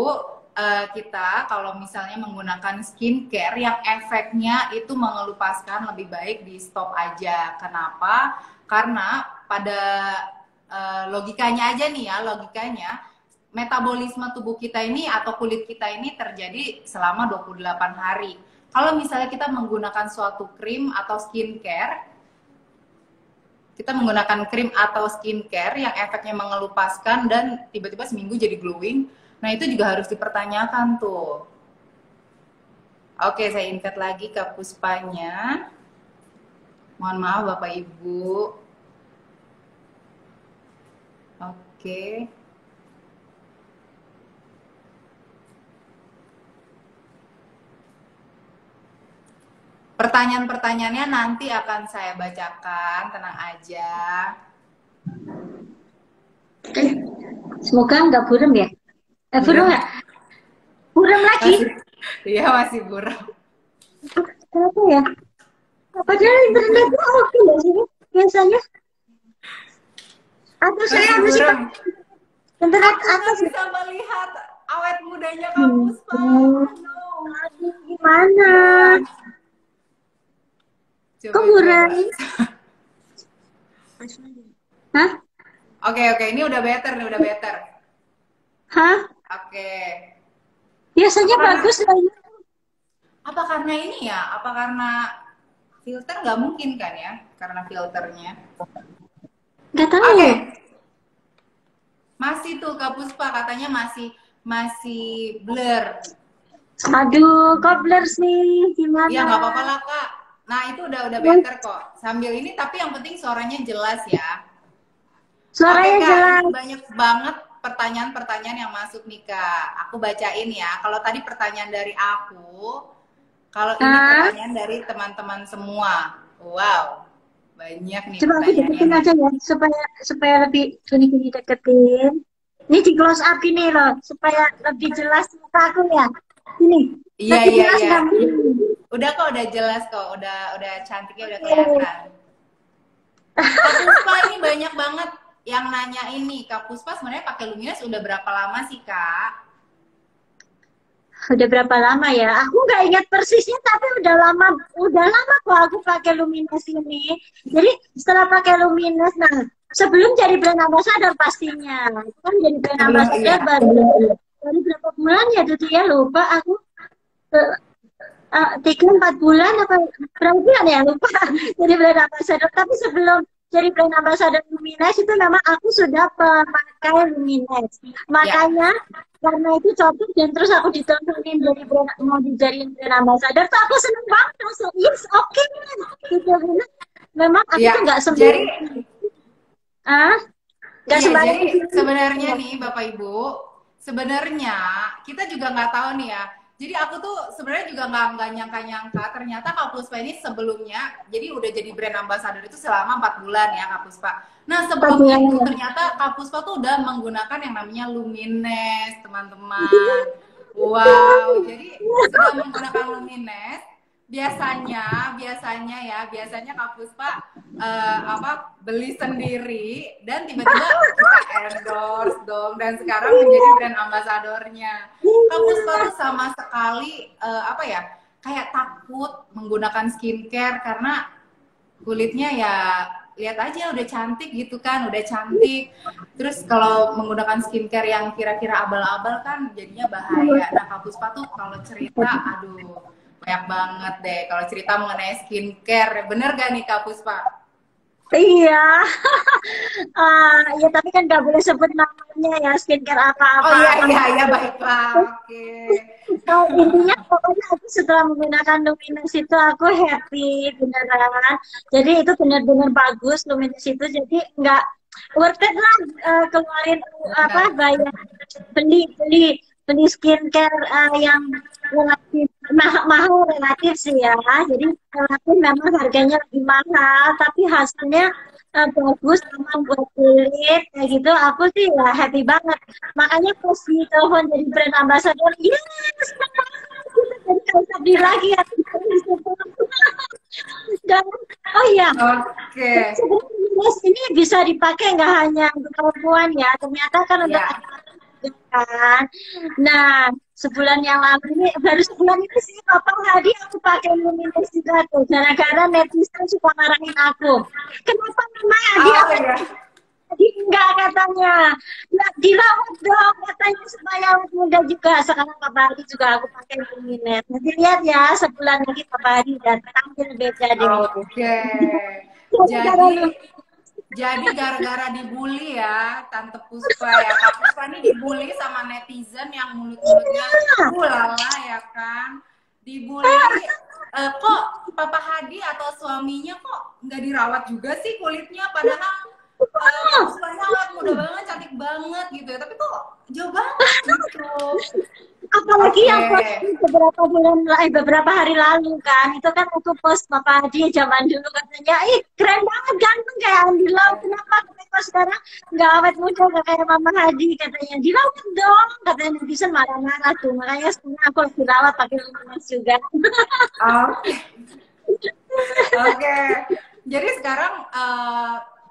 kita kalau misalnya menggunakan skincare yang efeknya itu mengelupaskan, lebih baik di stop aja. Kenapa? Karena pada logikanya aja nih ya, logikanya metabolisme tubuh kita ini atau kulit kita ini terjadi selama 28 hari. Kalau misalnya kita menggunakan suatu krim atau skincare, kita menggunakan krim atau skincare yang efeknya mengelupaskan dan tiba-tiba seminggu jadi glowing, nah itu juga harus dipertanyakan tuh. Oke, saya invite lagi ke Puspanya. Mohon maaf Bapak Ibu. Oke. Pertanyaan-pertanyaannya nanti akan saya bacakan, tenang aja. Semoga nggak buram ya. Buram nggak? Buram lagi? Iya, masih buram. Kenapa ya? Padahal internetnya oke nggak sih biasanya? Atau saya harus internet atas bisa melihat awet mudanya Kak Puspa. Aduh, gimana? Kok buram? Hah? Oke, ini udah better nih, udah better. Hah? Oke. Biasanya bagus lah. Apa karena ini ya? Apa karena filter? Nggak mungkin kan ya? Karena filternya. Nggak tahu. Oke. Masih tuh Kak Puspa katanya masih blur. Aduh, kok blur sih? Gimana? Ya nggak apa-apa lah Kak. Nah itu udah better kok. Sambil ini tapi yang penting suaranya jelas ya. Suaranya Oke, Kak, jelas. ini banyak banget pertanyaan-pertanyaan yang masuk nih Kak. Aku bacain ya. Kalau tadi pertanyaan dari aku, kalau ini pertanyaan dari teman-teman semua. Wow, banyak nih. Coba aku deketin aja ya, supaya lebih gini deketin. Ini di close up ini loh, supaya lebih jelas muka aku ya. Ini. Iya. Udah kok, udah jelas kok, udah cantiknya udah kelihatan. Kak Puspa ini banyak banget yang nanya ini. Kak Puspa sebenarnya pakai Luminous udah berapa lama sih Kak? Udah berapa lama ya? Aku nggak ingat persisnya, tapi udah lama kok aku pakai Luminous ini. Jadi setelah pakai Luminous, nah sebelum jadi brand ambassador pastinya, kan jadi brand ambassador baru berapa bulan ya tuh ya, lupa aku. 3-4 bulan apa berapa bulan ya, lupa. Jadi brand ambassador, tapi sebelum jadi brand ambassador Luminous itu memang aku sudah pemakai Luminous. Makanya karena itu cocok dan terus aku ditontonin jadi mau dijadiin brand ambassador tuh aku seneng banget, langsung yes oke gitu. Memang aku tuh nggak sendiri. Nggak sembarang. Jadi sebenarnya nih Bapak Ibu, sebenarnya kita juga nggak tahu nih ya. Jadi aku tuh sebenarnya juga nggak nyangka ternyata Kak Puspa ini sebelumnya jadi udah jadi brand ambassador itu selama 4 bulan ya Kak Puspa. Nah sebelumnya itu ternyata Kak Puspa tuh udah menggunakan yang namanya Luminous teman-teman. Wow, jadi sudah menggunakan Luminous. Biasanya Kak Puspa beli sendiri dan tiba-tiba kita endorse dong dan sekarang menjadi brand ambasadornya. Kak Puspa tuh sama sekali kayak takut menggunakan skincare karena kulitnya ya lihat aja udah cantik gitu kan, udah cantik. Terus kalau menggunakan skincare yang kira-kira abal-abal kan jadinya bahaya. Nah Kak Puspa tuh kalau cerita, aduh banyak banget deh kalau cerita mengenai skincare. Bener gak nih Kak Puspa? Iya. Ya tapi kan nggak boleh sebut namanya ya, skincare apa-apa. Oh iya baiklah. Oke. Intinya pokoknya aku setelah menggunakan Luminous itu aku happy beneran. Jadi itu benar-benar bagus Luminous itu. Jadi nggak worth it lah keluarin apa Benar. bayar beli beli beli skincare yang relatif mahal relatif sih ya. Jadi relatif memang harganya lebih mahal, tapi hasilnya bagus memang buat kulit kayak gitu. Aku sih ya happy banget. Makanya pas di telepon jadi brand ambassador, yes, senang banget gitu. Jadi nggak usah beli lagi ya. Dan oh iya, Oke. jadi sebenarnya Mas, ini bisa dipakai nggak hanya untuk perempuan ya, ternyata kan untuk Ya. laki-laki juga kan. Nah, sebulan yang lalu ini, baru sebulan ini sih Papa Hadi aku pakai Luminous juga tuh. Gara-gara netizen suka marahin aku. Kenapa Mama Hadi Oh awet ya. Hadi enggak katanya. Nah, dirawat dong katanya supaya awet muda juga. Sekarang Papa Hadi juga aku pakai Luminous. Nanti lihat ya, sebulan lagi Papa Hadi dan tampil beda deh. Oke. Gara-gara Jadi lu. jadi gara-gara dibully ya, Tante Puspa ya. Kak Puspa ini dibully sama netizen yang mulut-mulutnya ulala ya kan. Dibully kok Papa Hadi atau suaminya kok nggak dirawat juga sih kulitnya padahal Kak Puspa sangat muda banget, cantik banget gitu ya. Tapi kok jauh banget gitu. Apalagi yang Oke. post beberapa hari lalu kan, itu kan aku post Papa Adi zaman dulu katanya, ih keren banget ganteng kayak Andy Lau, kenapa kenapa sekarang nggak awet muda nggak kayak Mama Hadi katanya, dirawat dong katanya, netizen marah-marah tuh, makanya sekarang aku harus dirawat pakai Luminous juga. Oke. Oke. Jadi sekarang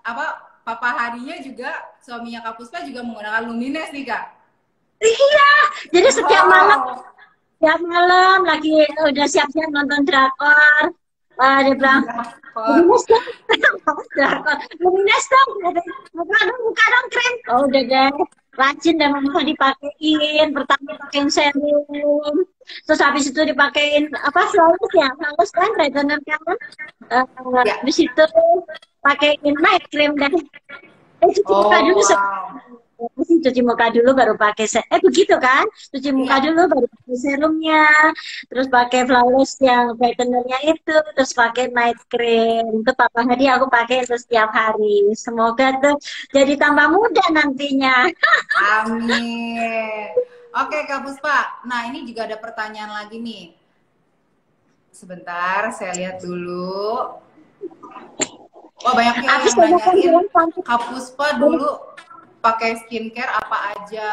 apa Papa Hadinya juga suaminya Kak Puspa juga menggunakan Lumines nih Kak. Iya, jadi Wow. setiap malam lagi udah siap-siap nonton drakor, dia bilang Drakor. Luminous dong, drakor, Luminous dong, buka dong keren. Oh udah deh, rajin dan mau dipakein. Pertama pakein serum, terus habis itu dipakein apa flawless ya, flawless kan, regener kan. Ya. Habis itu pakein night cream dan cuci muka Oh dulu. wow. Sih cuci muka dulu baru pakai begitu kan, cuci muka Iya. dulu baru pakai serumnya, terus pakai flawless yang whitenernya itu, terus pakai night cream. Itu Papa Hadi aku pakai itu setiap hari, semoga tuh jadi tambah muda nantinya. Amin. Oke Kak Puspa. Nah ini juga ada pertanyaan lagi nih. Sebentar, saya lihat dulu. Wah banyak ya Habis yang kebanyakan nanyain bilang cantik. Kak Puspa dulu pakai skincare apa aja.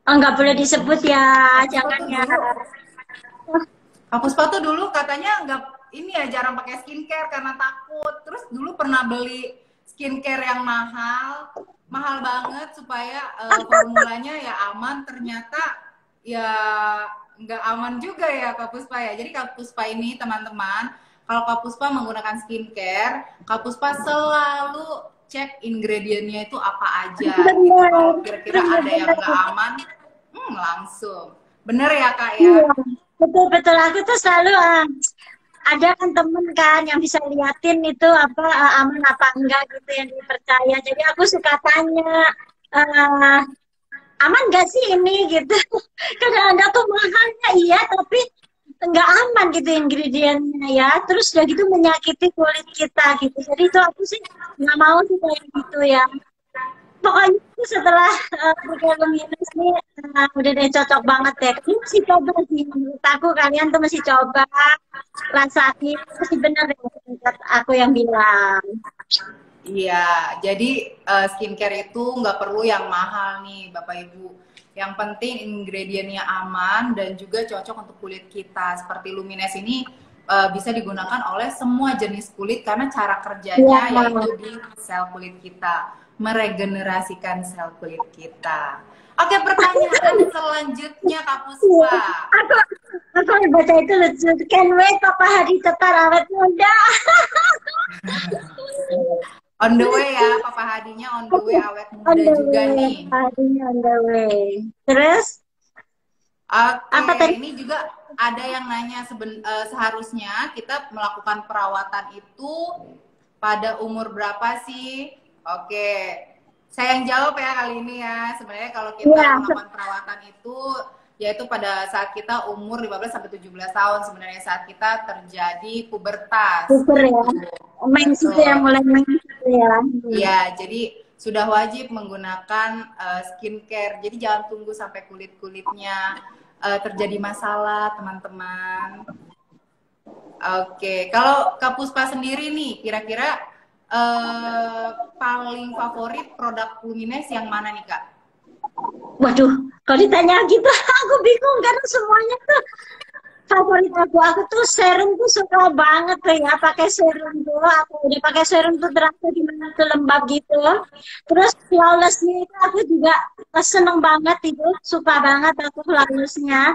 Oh, nggak boleh disebut ya, Kak Puspa jangan tuh ya. dulu Kak Puspa tuh dulu katanya nggak ini ya jarang pakai skincare karena takut. Terus dulu pernah beli skincare yang mahal, mahal banget supaya formulanya ya aman. Ternyata ya nggak aman juga ya Kak Puspa ya. Jadi Kak Puspa ini teman-teman, kalau Kak Puspa menggunakan skincare, Kak Puspa selalu cek ingredientnya itu apa aja gitu. Bener, Kalau kira-kira ada yang bener, nggak aman, langsung. Bener ya Kak ya? iya, betul betul aku tuh selalu ada kan temen kan yang bisa liatin itu apa aman apa enggak gitu yang dipercaya. Jadi aku suka tanya eh, aman nggak sih ini gitu. Kadang-kadang tuh mahalnya iya tapi nggak aman gitu ingredientnya ya. Terus udah gitu menyakiti kulit kita gitu. Jadi itu aku sih nggak mau sih kayak gitu ya. Pokoknya itu setelah pakai Luminous ini udah deh cocok banget deh. Ini mesti coba sih menurut aku, kalian tuh mesti coba rasain, mesti bener deh menurut aku yang bilang. Iya, jadi skincare itu nggak perlu yang mahal nih, Bapak Ibu. Yang penting ingredientnya aman dan juga cocok untuk kulit kita. Seperti Lumines ini bisa digunakan oleh semua jenis kulit karena cara Iya, kerjanya yaitu di sel kulit kita, meregenerasikan sel kulit kita. Oke, pertanyaan selanjutnya Kak iya. Puspa. Aku aku baca itu lucu. Can wait Papa Hadi tetap awet muda. On the way ya, Papa Hadinya on the way awet On muda the juga way, nih. Papa Hadinya on the way. Terus apa Oke, tadi? ini juga ada yang nanya seharusnya kita melakukan perawatan itu pada umur berapa sih? Oke, saya yang jawab ya kali ini ya. Sebenarnya kalau kita Iya, melakukan perawatan itu yaitu pada saat kita umur 15 sampai 17 tahun sebenarnya saat kita terjadi pubertas Super ya. gitu. Mens itu ya, Betul. mulai mens itu ya. Iya, jadi sudah wajib menggunakan skincare. Jadi jangan tunggu sampai kulit-kulitnya terjadi masalah, teman-teman. Oke, kalau Kak Puspa sendiri nih, kira-kira paling favorit produk Lumines yang mana nih, Kak? Waduh, kalau ditanya gitu aku bingung karena semuanya tuh favorit aku. Aku tuh serum tuh suka banget tuh ya pakai serum tuh. Aku udah pakai serum tuh terasa gimana tuh lembab gitu. Terus flawlessnya itu aku juga seneng banget itu, suka banget aku flawlessnya.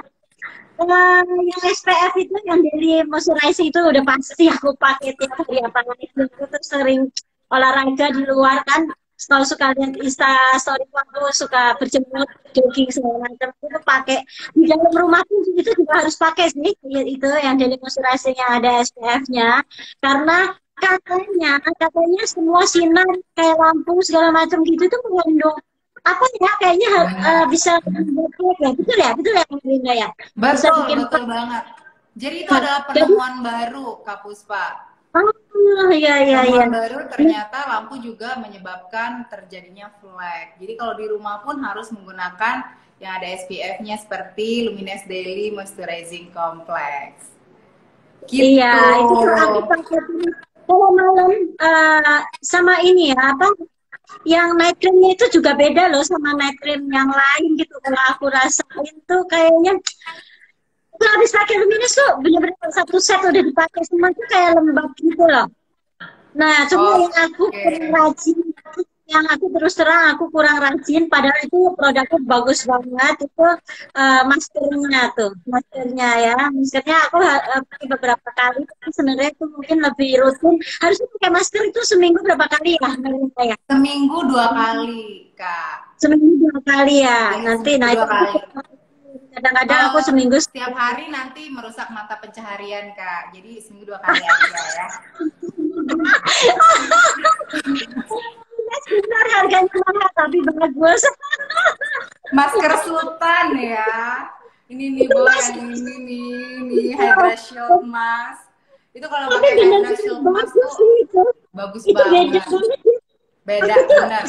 Yang SPF itu yang daily moisturizer itu udah pasti aku pakai tiap hari, apalagi aku tuh sering olahraga di luar kan. Kalau suka lihat Insta story aku suka berjemur, jogging segala macam itu pakai di dalam rumah pun itu juga harus pakai sih itu yang daily moisturizer yang ada SPF-nya karena katanya semua sinar kayak lampu segala macam gitu itu mengandung apa ya kayaknya bisa betul ya Linda ya bisa Betul, bikin betul banget. Jadi itu adalah jadi penemuan baru, Kak Puspa. iya Penemuan baru ternyata lampu juga menyebabkan terjadinya flek. Jadi kalau di rumah pun harus menggunakan yang ada SPF-nya seperti Lumines Daily Moisturizing Complex. Gitu. iya itu tuh aku pakai kalau malam sama ini ya apa yang night creamnya itu juga beda loh sama night cream yang lain gitu kalau aku rasain tuh kayaknya kalau habis pakai Luminous tuh bener-bener satu set udah dipakai semua tuh kayak lembab gitu loh. Nah, cuma yang aku kurang rajin, yang aku terus terang aku kurang rajin, padahal itu produknya bagus banget itu maskernya tuh, maskernya ya, maskernya aku pakai beberapa kali, tapi sebenarnya itu mungkin lebih rutin. Harusnya pakai masker itu seminggu berapa kali ya, menurut saya? Seminggu 2 kali, Kak. Seminggu 2 kali ya. Ya, Nanti, seminggu nah itu 2 kali. kadang-kadang aku seminggu setiap hari nanti merusak mata pencaharian, Kak. Jadi seminggu 2 kali aja ya. benar harganya mahal tapi bagus. Masker Sultan ya. Ini nih Bo, yang ini nih Hydra Shield Mask. Itu kalau Tapi pakai benar Hydra Shield Mask bagus tuh itu. bagus Itu beda banget. banget. Beda, Aku tuh benar.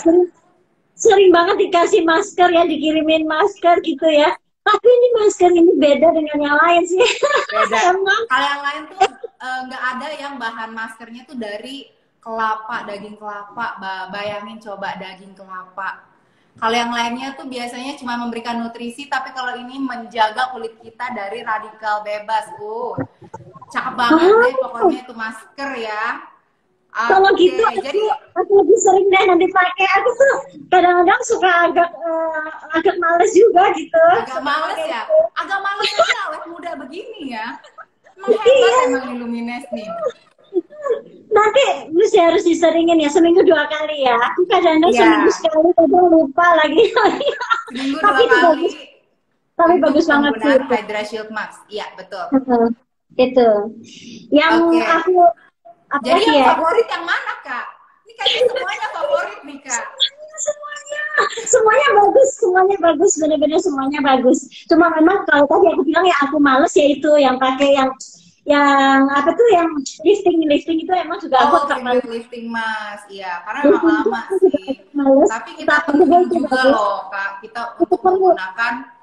sering banget dikasih masker ya, dikirimin masker gitu ya. Tapi ini masker ini beda dengan yang lain sih. Beda. Emang. Kalau yang lain tuh nggak ada yang bahan maskernya tuh dari kelapa, daging kelapa. Bayangin coba daging kelapa. Kalau yang lainnya tuh biasanya cuma memberikan nutrisi, tapi kalau ini menjaga kulit kita dari radikal bebas. Cakep banget deh pokoknya itu masker ya. Kalau gitu jadi aku lebih sering deh nanti pakai. Aku tuh kadang-kadang suka agak males juga gitu. agak males ya. Agak males aja awet muda begini ya. Emang hebat emang Illumines nih. Nanti mesti harus diseringin ya seminggu 2 kali ya. Aku kadang-kadang seminggu sekali kadang lupa lagi. Seminggu Tapi 2 kali. Tapi bagus banget sih. Penggunaan Hydra Shield Mask. Iya betul. Itu. Yang aku jadi yang favorit yang mana, Kak? Ini kayaknya semuanya favorit nih, Kak. Semuanya bagus, benar-benar semuanya bagus. Cuma memang kalau tadi aku bilang ya aku males ya itu yang pakai yang apa tuh yang lifting itu emang juga aku lifting mask, iya karena memang lama sih. Tapi kita penting juga loh, Kak, kita untuk menggunakan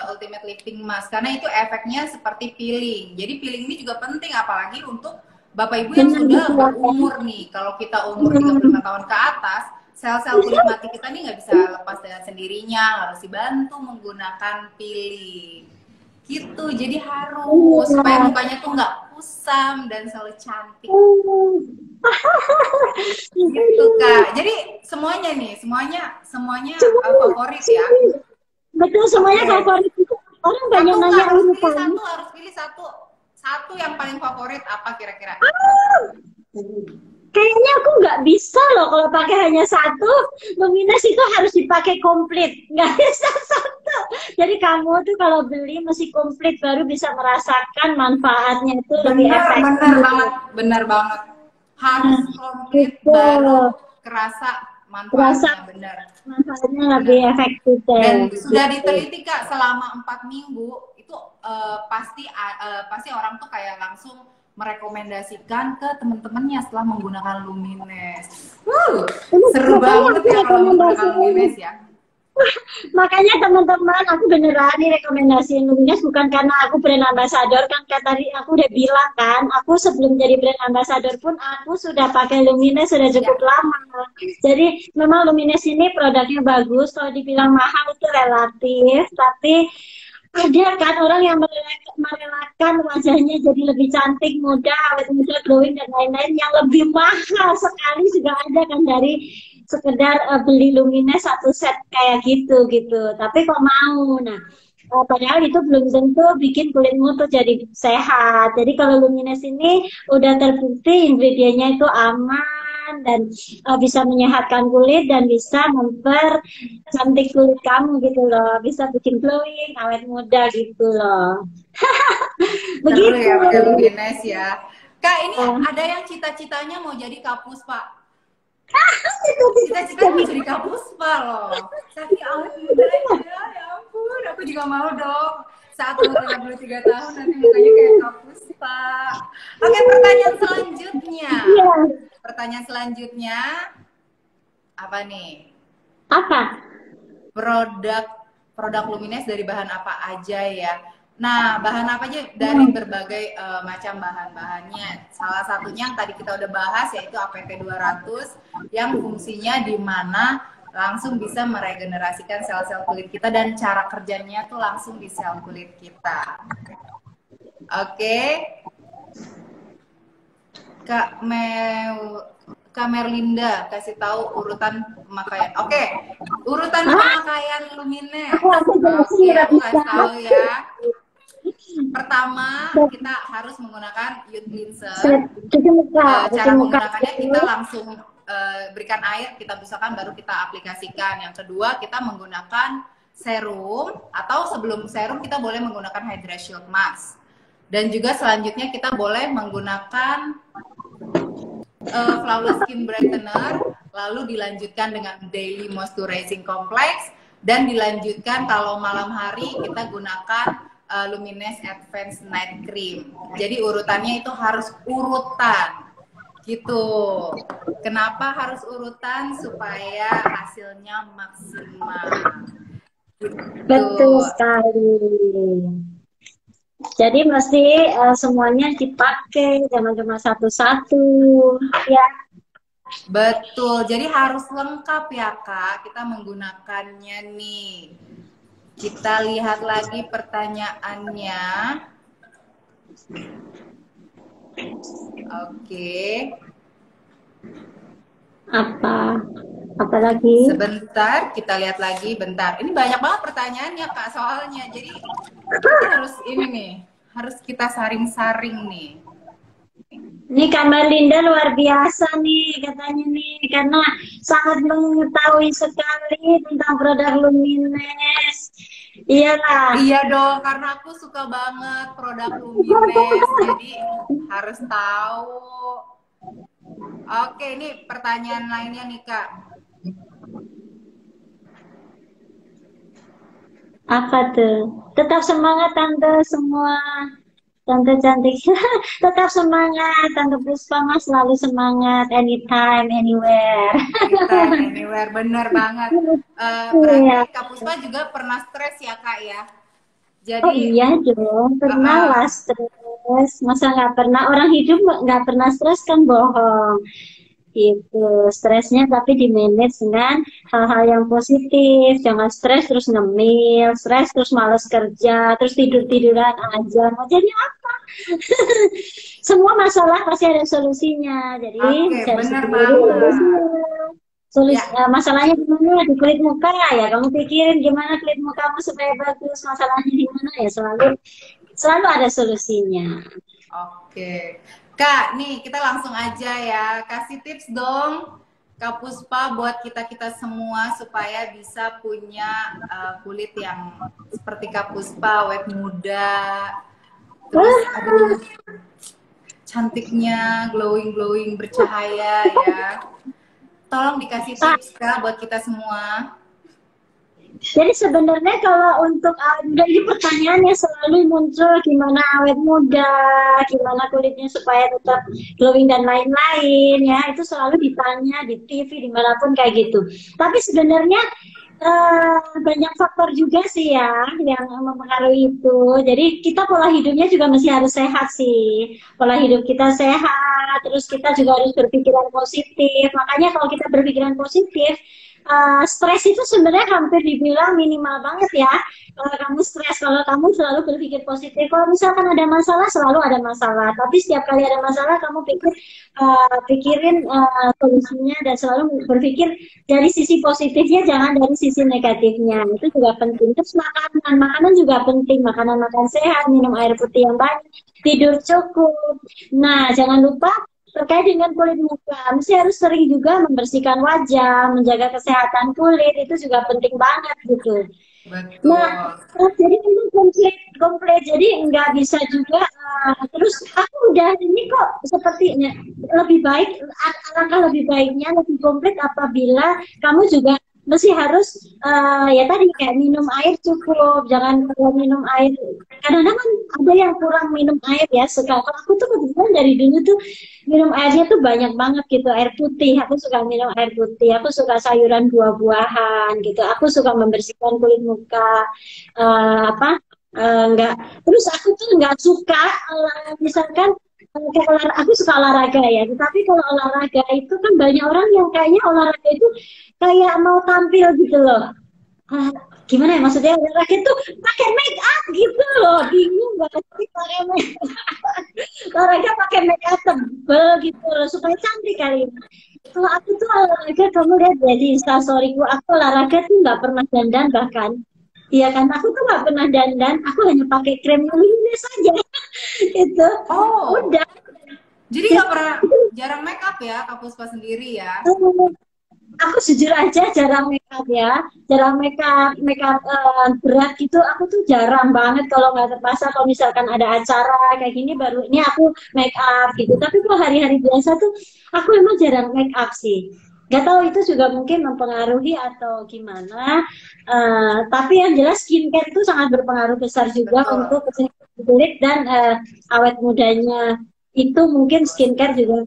ultimate lifting mask karena itu efeknya seperti peeling. Jadi peeling ini juga penting apalagi untuk Bapak Ibu yang sudah berumur nih. Kalau kita umur 35 tahun ke atas, sel-sel kulit mati kita nih nggak bisa lepas dengan sendirinya, harus dibantu menggunakan peeling. Gitu, jadi harus supaya mukanya tuh nggak kusam dan selalu cantik. Gitu, Kak. Jadi semuanya nih, semuanya favorit ya. Betul, semuanya favorit. Orang banyak nanya harus pilih satu yang paling favorit apa kira-kira? Kayaknya aku nggak bisa loh kalau pakai hanya satu. Lumines itu harus dipakai komplit, nggak bisa satu. Jadi kamu tuh kalau beli mesti komplit baru bisa merasakan manfaatnya itu lebih efektif. Benar banget. Harus komplit baru kerasa Terasa manfaatnya, benar. manfaatnya lebih Benar. efektif Dan deh. sudah Gitu. diteliti Kak, selama 4 minggu itu pasti orang tuh kayak langsung merekomendasikan ke teman-temannya setelah menggunakan Lumines. Seru Makanya banget aku ya kalau menggunakan rekomendasiin. Lumines ya. Makanya teman-teman, aku beneran nih rekomendasiin Lumines bukan karena aku brand ambassador kan, kayak tadi aku udah bilang kan, aku sebelum jadi brand ambassador pun aku sudah pakai Lumines sudah cukup Ya, lama. Jadi memang Lumines ini produknya bagus, kalau dibilang mahal itu relatif, tapi ada kan orang yang merelakan wajahnya jadi lebih cantik, muda, awet muda, glowing dan lain-lain yang lebih mahal sekali juga ada kan dari sekedar beli Lumines satu set kayak gitu gitu. Tapi kok mau, nah padahal itu belum tentu bikin kulitmu tuh jadi sehat. Jadi kalau Lumines ini udah terbukti ingredientnya itu aman dan bisa menyehatkan kulit dan bisa mempercantik kulit kamu gitu loh. Bisa bikin glowing, awet muda gitu loh. seru Begitu. ya pakai Lumines ya. Kak, ini Nah, ada yang cita-citanya mau jadi kapus, Pak. itu Cita-citanya mau jadi kapus, Pak loh. Saking awet mudanya, ya ampun. Aku juga mau dong. Saat umur 53 tahun nanti mukanya kayak kapus, Pak. Oke, pertanyaan selanjutnya. iya. Pertanyaan selanjutnya, apa nih? Apa? Produk produk Lumines dari bahan apa aja ya? Nah, bahan apa aja dari berbagai macam bahan-bahannya. Salah satunya yang tadi kita udah bahas yaitu APT 200 yang fungsinya di mana langsung bisa meregenerasikan sel-sel kulit kita dan cara kerjanya tuh langsung di sel kulit kita. Oke. Kak Merlinda kasih tahu urutan pemakaian. Oke, urutan pemakaian Lumines. Aku jelasin Oke, nggak aku bisa. kasih tahu ya. Pertama, kita harus menggunakan Youth Cleanser. Cuci muka, cuci Cara muka menggunakannya dulu. kita langsung berikan air, kita busarkan baru kita aplikasikan. Yang kedua, kita menggunakan serum atau sebelum serum kita boleh menggunakan Hydra Shield Mask. Dan juga selanjutnya kita boleh menggunakan Flawless Skin Brightener, lalu dilanjutkan dengan Daily Moisturizing Complex, dan dilanjutkan kalau malam hari kita gunakan Lumines Advanced Night Cream. Jadi urutannya itu harus urutan gitu. Kenapa harus urutan? Supaya hasilnya maksimal gitu. Betul sekali. Jadi mesti semuanya dipakai, jangan cuma satu-satu, ya. Betul, jadi harus lengkap ya Kak, kita menggunakannya nih. Kita lihat lagi pertanyaannya. Oke. Apa lagi? Sebentar, kita lihat lagi, bentar. Ini banyak banget pertanyaannya Kak soalnya. Jadi kita harus ini nih, harus kita saring-saring nih. Ini Kak Melinda luar biasa nih katanya nih, karena sangat mengetahui sekali tentang produk Lumines. Iyalah. Iya dong, karena aku suka banget produk Lumines, jadi harus tahu. Oke, ini pertanyaan lainnya nih Kak. Apa tuh? Tetap semangat Tante semua. Tante cantik. Tetap semangat. Tante Puspa mah selalu semangat. Anytime, anywhere. Anytime, anywhere, bener banget. Iya. Berarti Kak Puspa juga pernah stres ya Kak ya? Oh Jadi, iya dong, pernah lah stres. Masa nggak pernah? Orang hidup nggak pernah stres kan bohong. Gitu, stresnya tapi di manage dengan hal-hal yang positif. Jangan stres terus ngemil, stres terus males kerja, terus tidur-tiduran aja. Mau jadi apa? Semua masalah pasti ada solusinya. Jadi oke, cari bener sendiri banget. Ya, masalahnya di mana? Di kulit muka ya. Kamu pikirin gimana kulit mukamu supaya bagus. Masalahnya di mana ya? Selalu ada solusinya. oke. Kak, nih kita langsung aja ya. Kasih tips dong Kak Puspa buat kita-kita semua supaya bisa punya kulit yang seperti Kak Puspa, awet muda. Terus aduh, cantiknya glowing-glowing bercahaya ya. tolong dikasih tips Kak buat kita semua. Jadi sebenarnya kalau untuk ini pertanyaannya selalu muncul gimana awet muda, gimana kulitnya supaya tetap glowing dan lain-lain ya, itu selalu ditanya di TV dimanapun kayak gitu. Tapi sebenarnya banyak faktor juga sih ya yang mempengaruhi itu. Jadi kita pola hidupnya juga mesti harus sehat sih. Pola hidup kita sehat, terus kita juga harus berpikiran positif. Makanya kalau kita berpikiran positif, stres itu sebenarnya hampir dibilang minimal banget ya. Kalau kamu stres, kalau kamu selalu berpikir positif, kalau misalkan ada masalah, selalu ada masalah. Tapi setiap kali ada masalah, kamu pikirin solusinya dan selalu berpikir dari sisi positifnya, jangan dari sisi negatifnya. Itu juga penting. Terus makanan juga penting. Makanan makan sehat, minum air putih yang banyak, tidur cukup. Nah, jangan lupa terkait dengan kulit muka, mesti harus sering juga membersihkan wajah, menjaga kesehatan kulit, itu juga penting banget gitu. Betul. Nah, jadi itu komplit. Jadi nggak bisa juga terus aku udah ini kok sepertinya lebih baik, alangkah lebih baiknya lebih komplit apabila kamu juga mesti harus ya tadi kayak minum air cukup, jangan kalau minum air kadang-kadang kan ada yang kurang minum air ya. Sekarang aku tuh kebetulan dari dulu tuh minum airnya tuh banyak banget gitu, air putih, aku suka minum air putih, aku suka sayuran buah-buahan gitu, aku suka membersihkan kulit muka enggak, terus aku tuh nggak suka misalkan aku suka olahraga ya, tetapi kalau olahraga itu kan banyak orang yang kayaknya olahraga itu kayak mau tampil gitu loh. Gimana ya maksudnya olahraga itu pakai make up gitu loh, bingung banget sih pakai make up. Olahraga pakai make up tebel gitu loh supaya cantik kali ini. Kalau aku tuh olahraga, kamu lihat ya di instastoryku, aku olahraga tuh nggak pernah dandan bahkan. Iya kan, aku tuh nggak pernah dandan, aku hanya pakai krem luminous saja. Gitu. Oh, udah. Jadi nggak pernah, jarang make up ya Kak Puspa sendiri ya? Aku jujur aja jarang make up ya, jarang make up berat gitu. Aku tuh jarang banget kalau nggak terpaksa. Kalau misalkan ada acara kayak gini baru ini aku make up gitu. Tapi kalau hari-hari biasa tuh aku emang jarang make up sih. Gak tahu itu juga mungkin mempengaruhi atau gimana. Tapi yang jelas skincare itu sangat berpengaruh besar juga Betul. untuk kesehatan kulit dan awet mudanya. Itu mungkin skincare juga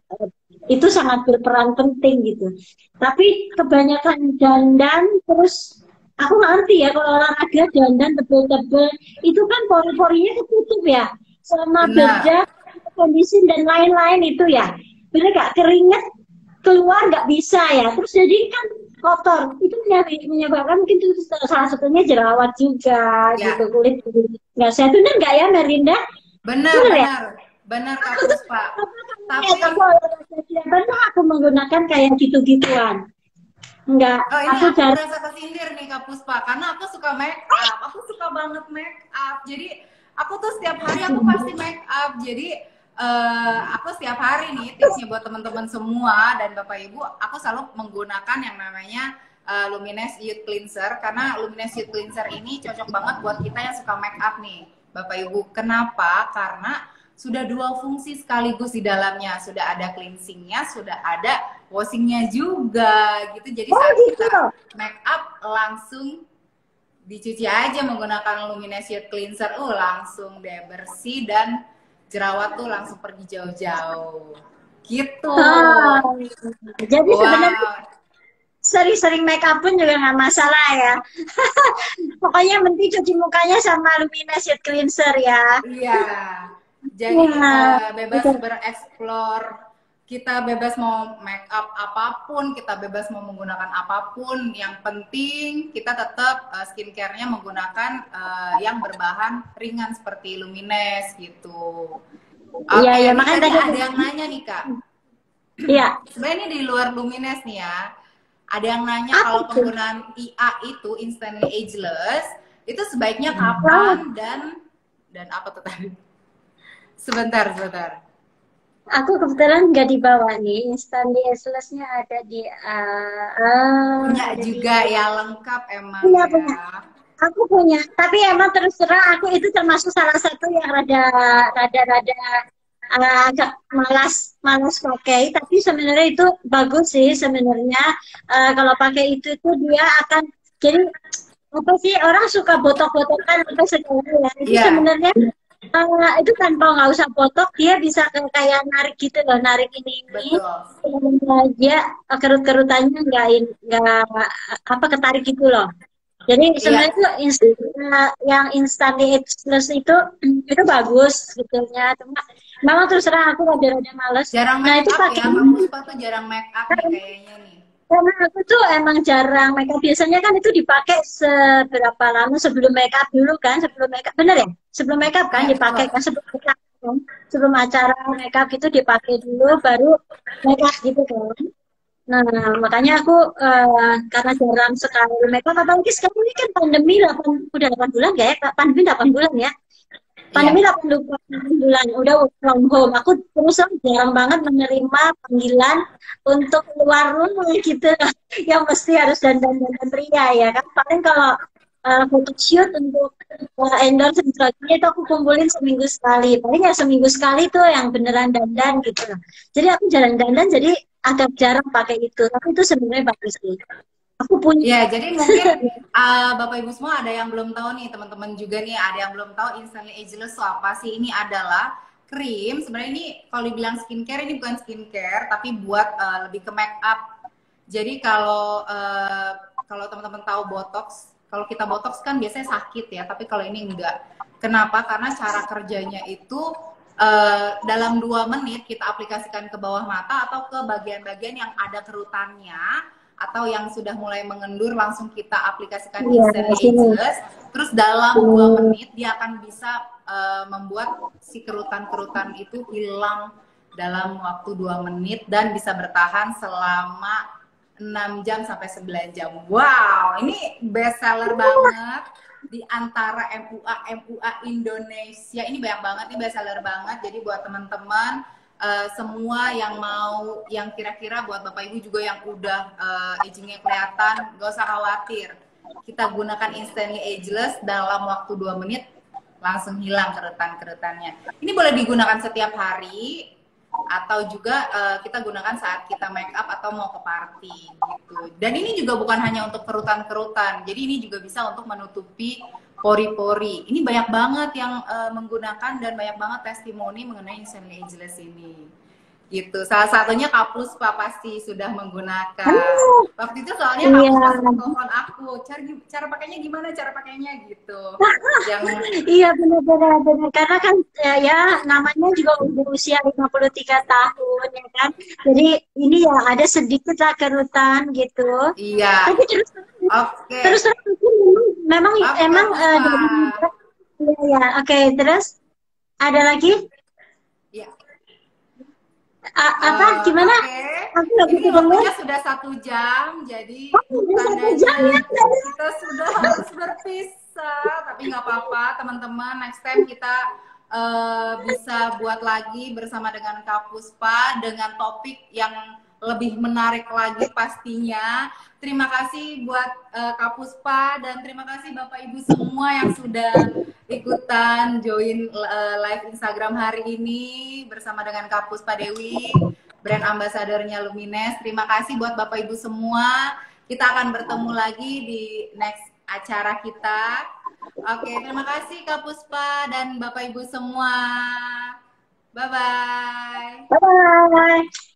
itu sangat berperan penting gitu. Tapi kebanyakan dandan terus aku nggak ngerti ya kalau olahraga dandan tebel-tebel itu kan pori-porinya ketutup ya sama bedak, kondisi dan lain-lain itu ya. Bener nggak, keringat keluar nggak bisa ya. Terus jadi kan kotor itu menyebabkan mungkin itu salah satunya jerawat juga Ya. gitu, kulit nggak sehat. Bener nggak ya Merinda? Benar, ya? Benar Kak Puspa. Tapi pernah aku menggunakan kayak gitu-gituan. Enggak, oh, ini aku aku merasa kesindir nih Kak Puspa karena aku suka make up. Aku suka banget make up. Jadi aku tuh setiap hari aku pasti make up. Jadi aku setiap hari nih tipsnya buat teman-teman semua dan Bapak Ibu, aku selalu menggunakan yang namanya Luminous Youth Cleanser karena Luminous Youth Cleanser ini cocok banget buat kita yang suka make up nih, Bapak Ibu. Kenapa? Karena sudah dua fungsi sekaligus di dalamnya. Sudah ada cleansingnya, sudah ada washingnya juga gitu. Jadi saat kita make up langsung dicuci aja menggunakan Luminous Youth Cleanser, langsung deh bersih dan jerawat tuh langsung pergi jauh-jauh. Gitu. Jadi sebenarnya sering-sering make up pun juga nggak masalah ya. Pokoknya penting cuci mukanya sama Luminous Youth Cleanser ya. Iya. Jadi bebas bereksplor, kita bebas mau make up apapun, kita bebas mau menggunakan apapun. Yang penting kita tetap skincare-nya menggunakan yang berbahan ringan seperti Luminous gitu. Iya, makanya tadi ada yang nanya nih Kak. Iya. Sebenarnya ini di luar Luminous nih ya. Ada yang nanya kalau penggunaan IA itu Instantly Ageless itu sebaiknya kapan dan apa tuh tadi? Sebentar. Aku kebetulan nggak dibawa nih, Instantly Ageless-nya ada di punya juga ya, lengkap emang punya. Aku punya, tapi emang terus terang aku itu termasuk salah satu yang rada agak malas malas pakai, tapi sebenarnya itu bagus sih sebenarnya. Kalau pakai itu dia akan jadi apa sih, orang suka botok-botokan apa segala ya, itu Iya, sebenarnya itu tanpa nggak usah botok dia bisa kayak narik gitu loh, narik ini betul. dia kerut-kerutannya nggak apa ketarik gitu loh. Jadi Iya, sebenarnya itu yang Instantly Ageless itu bagus sebetulnya. Cuma memang terus terang aku rada-rada males. jarang Nah make itu up pakai ya, Kak Puspa tuh jarang make up nih kayaknya nih. karena aku tuh emang jarang makeup. Biasanya kan itu dipakai seberapa lama sebelum makeup dulu kan, sebelum makeup bener ya? Sebelum makeup kan Iya, dipakai betul. kan sebelum makeup kan? Sebelum acara makeup itu dipakai dulu baru makeup gitu kan. Nah, makanya aku karena jarang sekali makeup, apalagi sekarang ini kan pandemi 8, udah 8 bulan gak ya? Pandemi 8 bulan ya? Pandemi Iya. 8 bulan, udah work from home. Aku terus terang jarang banget menerima panggilan untuk keluar rumah gitu. Yang mesti harus dandan-dandan pria ya kan. Paling kalau photoshoot untuk endorse dan sebagainya itu aku kumpulin seminggu sekali. Paling ya seminggu sekali tuh yang beneran dandan gitu. Jadi aku jarang dandan, jadi agak jarang pakai itu. Tapi itu sebenarnya bagus sih. Aku punya. Ya, jadi mungkin Bapak Ibu semua ada yang belum tahu nih, teman-teman juga nih ada yang belum tahu Instantly Ageless itu apa sih? Ini adalah krim. Sebenarnya ini kalau dibilang skincare ini bukan skincare, tapi buat lebih ke make up. Jadi kalau teman-teman tahu botox, kalau kita botox kan biasanya sakit ya, tapi kalau ini enggak. Kenapa? Karena cara kerjanya itu dalam 2 menit kita aplikasikan ke bawah mata atau ke bagian-bagian yang ada kerutannya atau yang sudah mulai mengendur, langsung kita aplikasikan Iya, Instantly sini. Ageless. Terus dalam 2 menit dia akan bisa membuat si kerutan-kerutan itu hilang dalam waktu 2 menit dan bisa bertahan selama 6 jam sampai 9 jam. Wow, ini best seller banget di antara MUA Indonesia. Ini banyak banget nih, best seller banget. Jadi buat teman-teman semua yang mau, yang kira-kira buat Bapak Ibu juga yang udah agingnya kelihatan, gak usah khawatir. Kita gunakan Instantly Ageless dalam waktu 2 menit langsung hilang kerutan-kerutannya. Ini boleh digunakan setiap hari atau juga kita gunakan saat kita make up atau mau ke party gitu. Dan ini juga bukan hanya untuk kerutan-kerutan. Jadi ini juga bisa untuk menutupi pori-pori. Ini banyak banget yang menggunakan dan banyak banget testimoni mengenai Instantly Ageless ini. Gitu. Salah satunya Kak Puspa pasti sudah menggunakan. Waktu itu soalnya Kak Iya. Puspa sempat telepon aku, cara pakainya gimana? Cara pakainya gitu. Yang Iya benar-benar benar, karena kan ya namanya juga udah usia 53 tahun ya kan. Jadi ini ya ada sedikit lah kerutan gitu. iya. Tapi terus Oke. terus terus memang Oke, Kak emang Puspa. dari iya ya. Oke, terus ada lagi. Ya. Apa gimana? Oke, Aku nggak ini bisa dengar. waktunya sudah 1 jam, jadi Oh, udah 1 jam tandanya ya. kita sudah harus berpisah. Tapi nggak apa-apa, teman-teman. Next time kita bisa buat lagi bersama dengan Kak Puspa dengan topik yang lebih menarik lagi pastinya. Terima kasih buat Kak Puspa dan terima kasih Bapak Ibu semua yang sudah ikutan join live Instagram hari ini bersama dengan Kak Puspa Dewi, brand ambasadornya Lumines. Terima kasih buat Bapak Ibu semua. Kita akan bertemu lagi di next acara kita. Oke, terima kasih Kak Puspa dan Bapak Ibu semua. Bye-bye. Bye.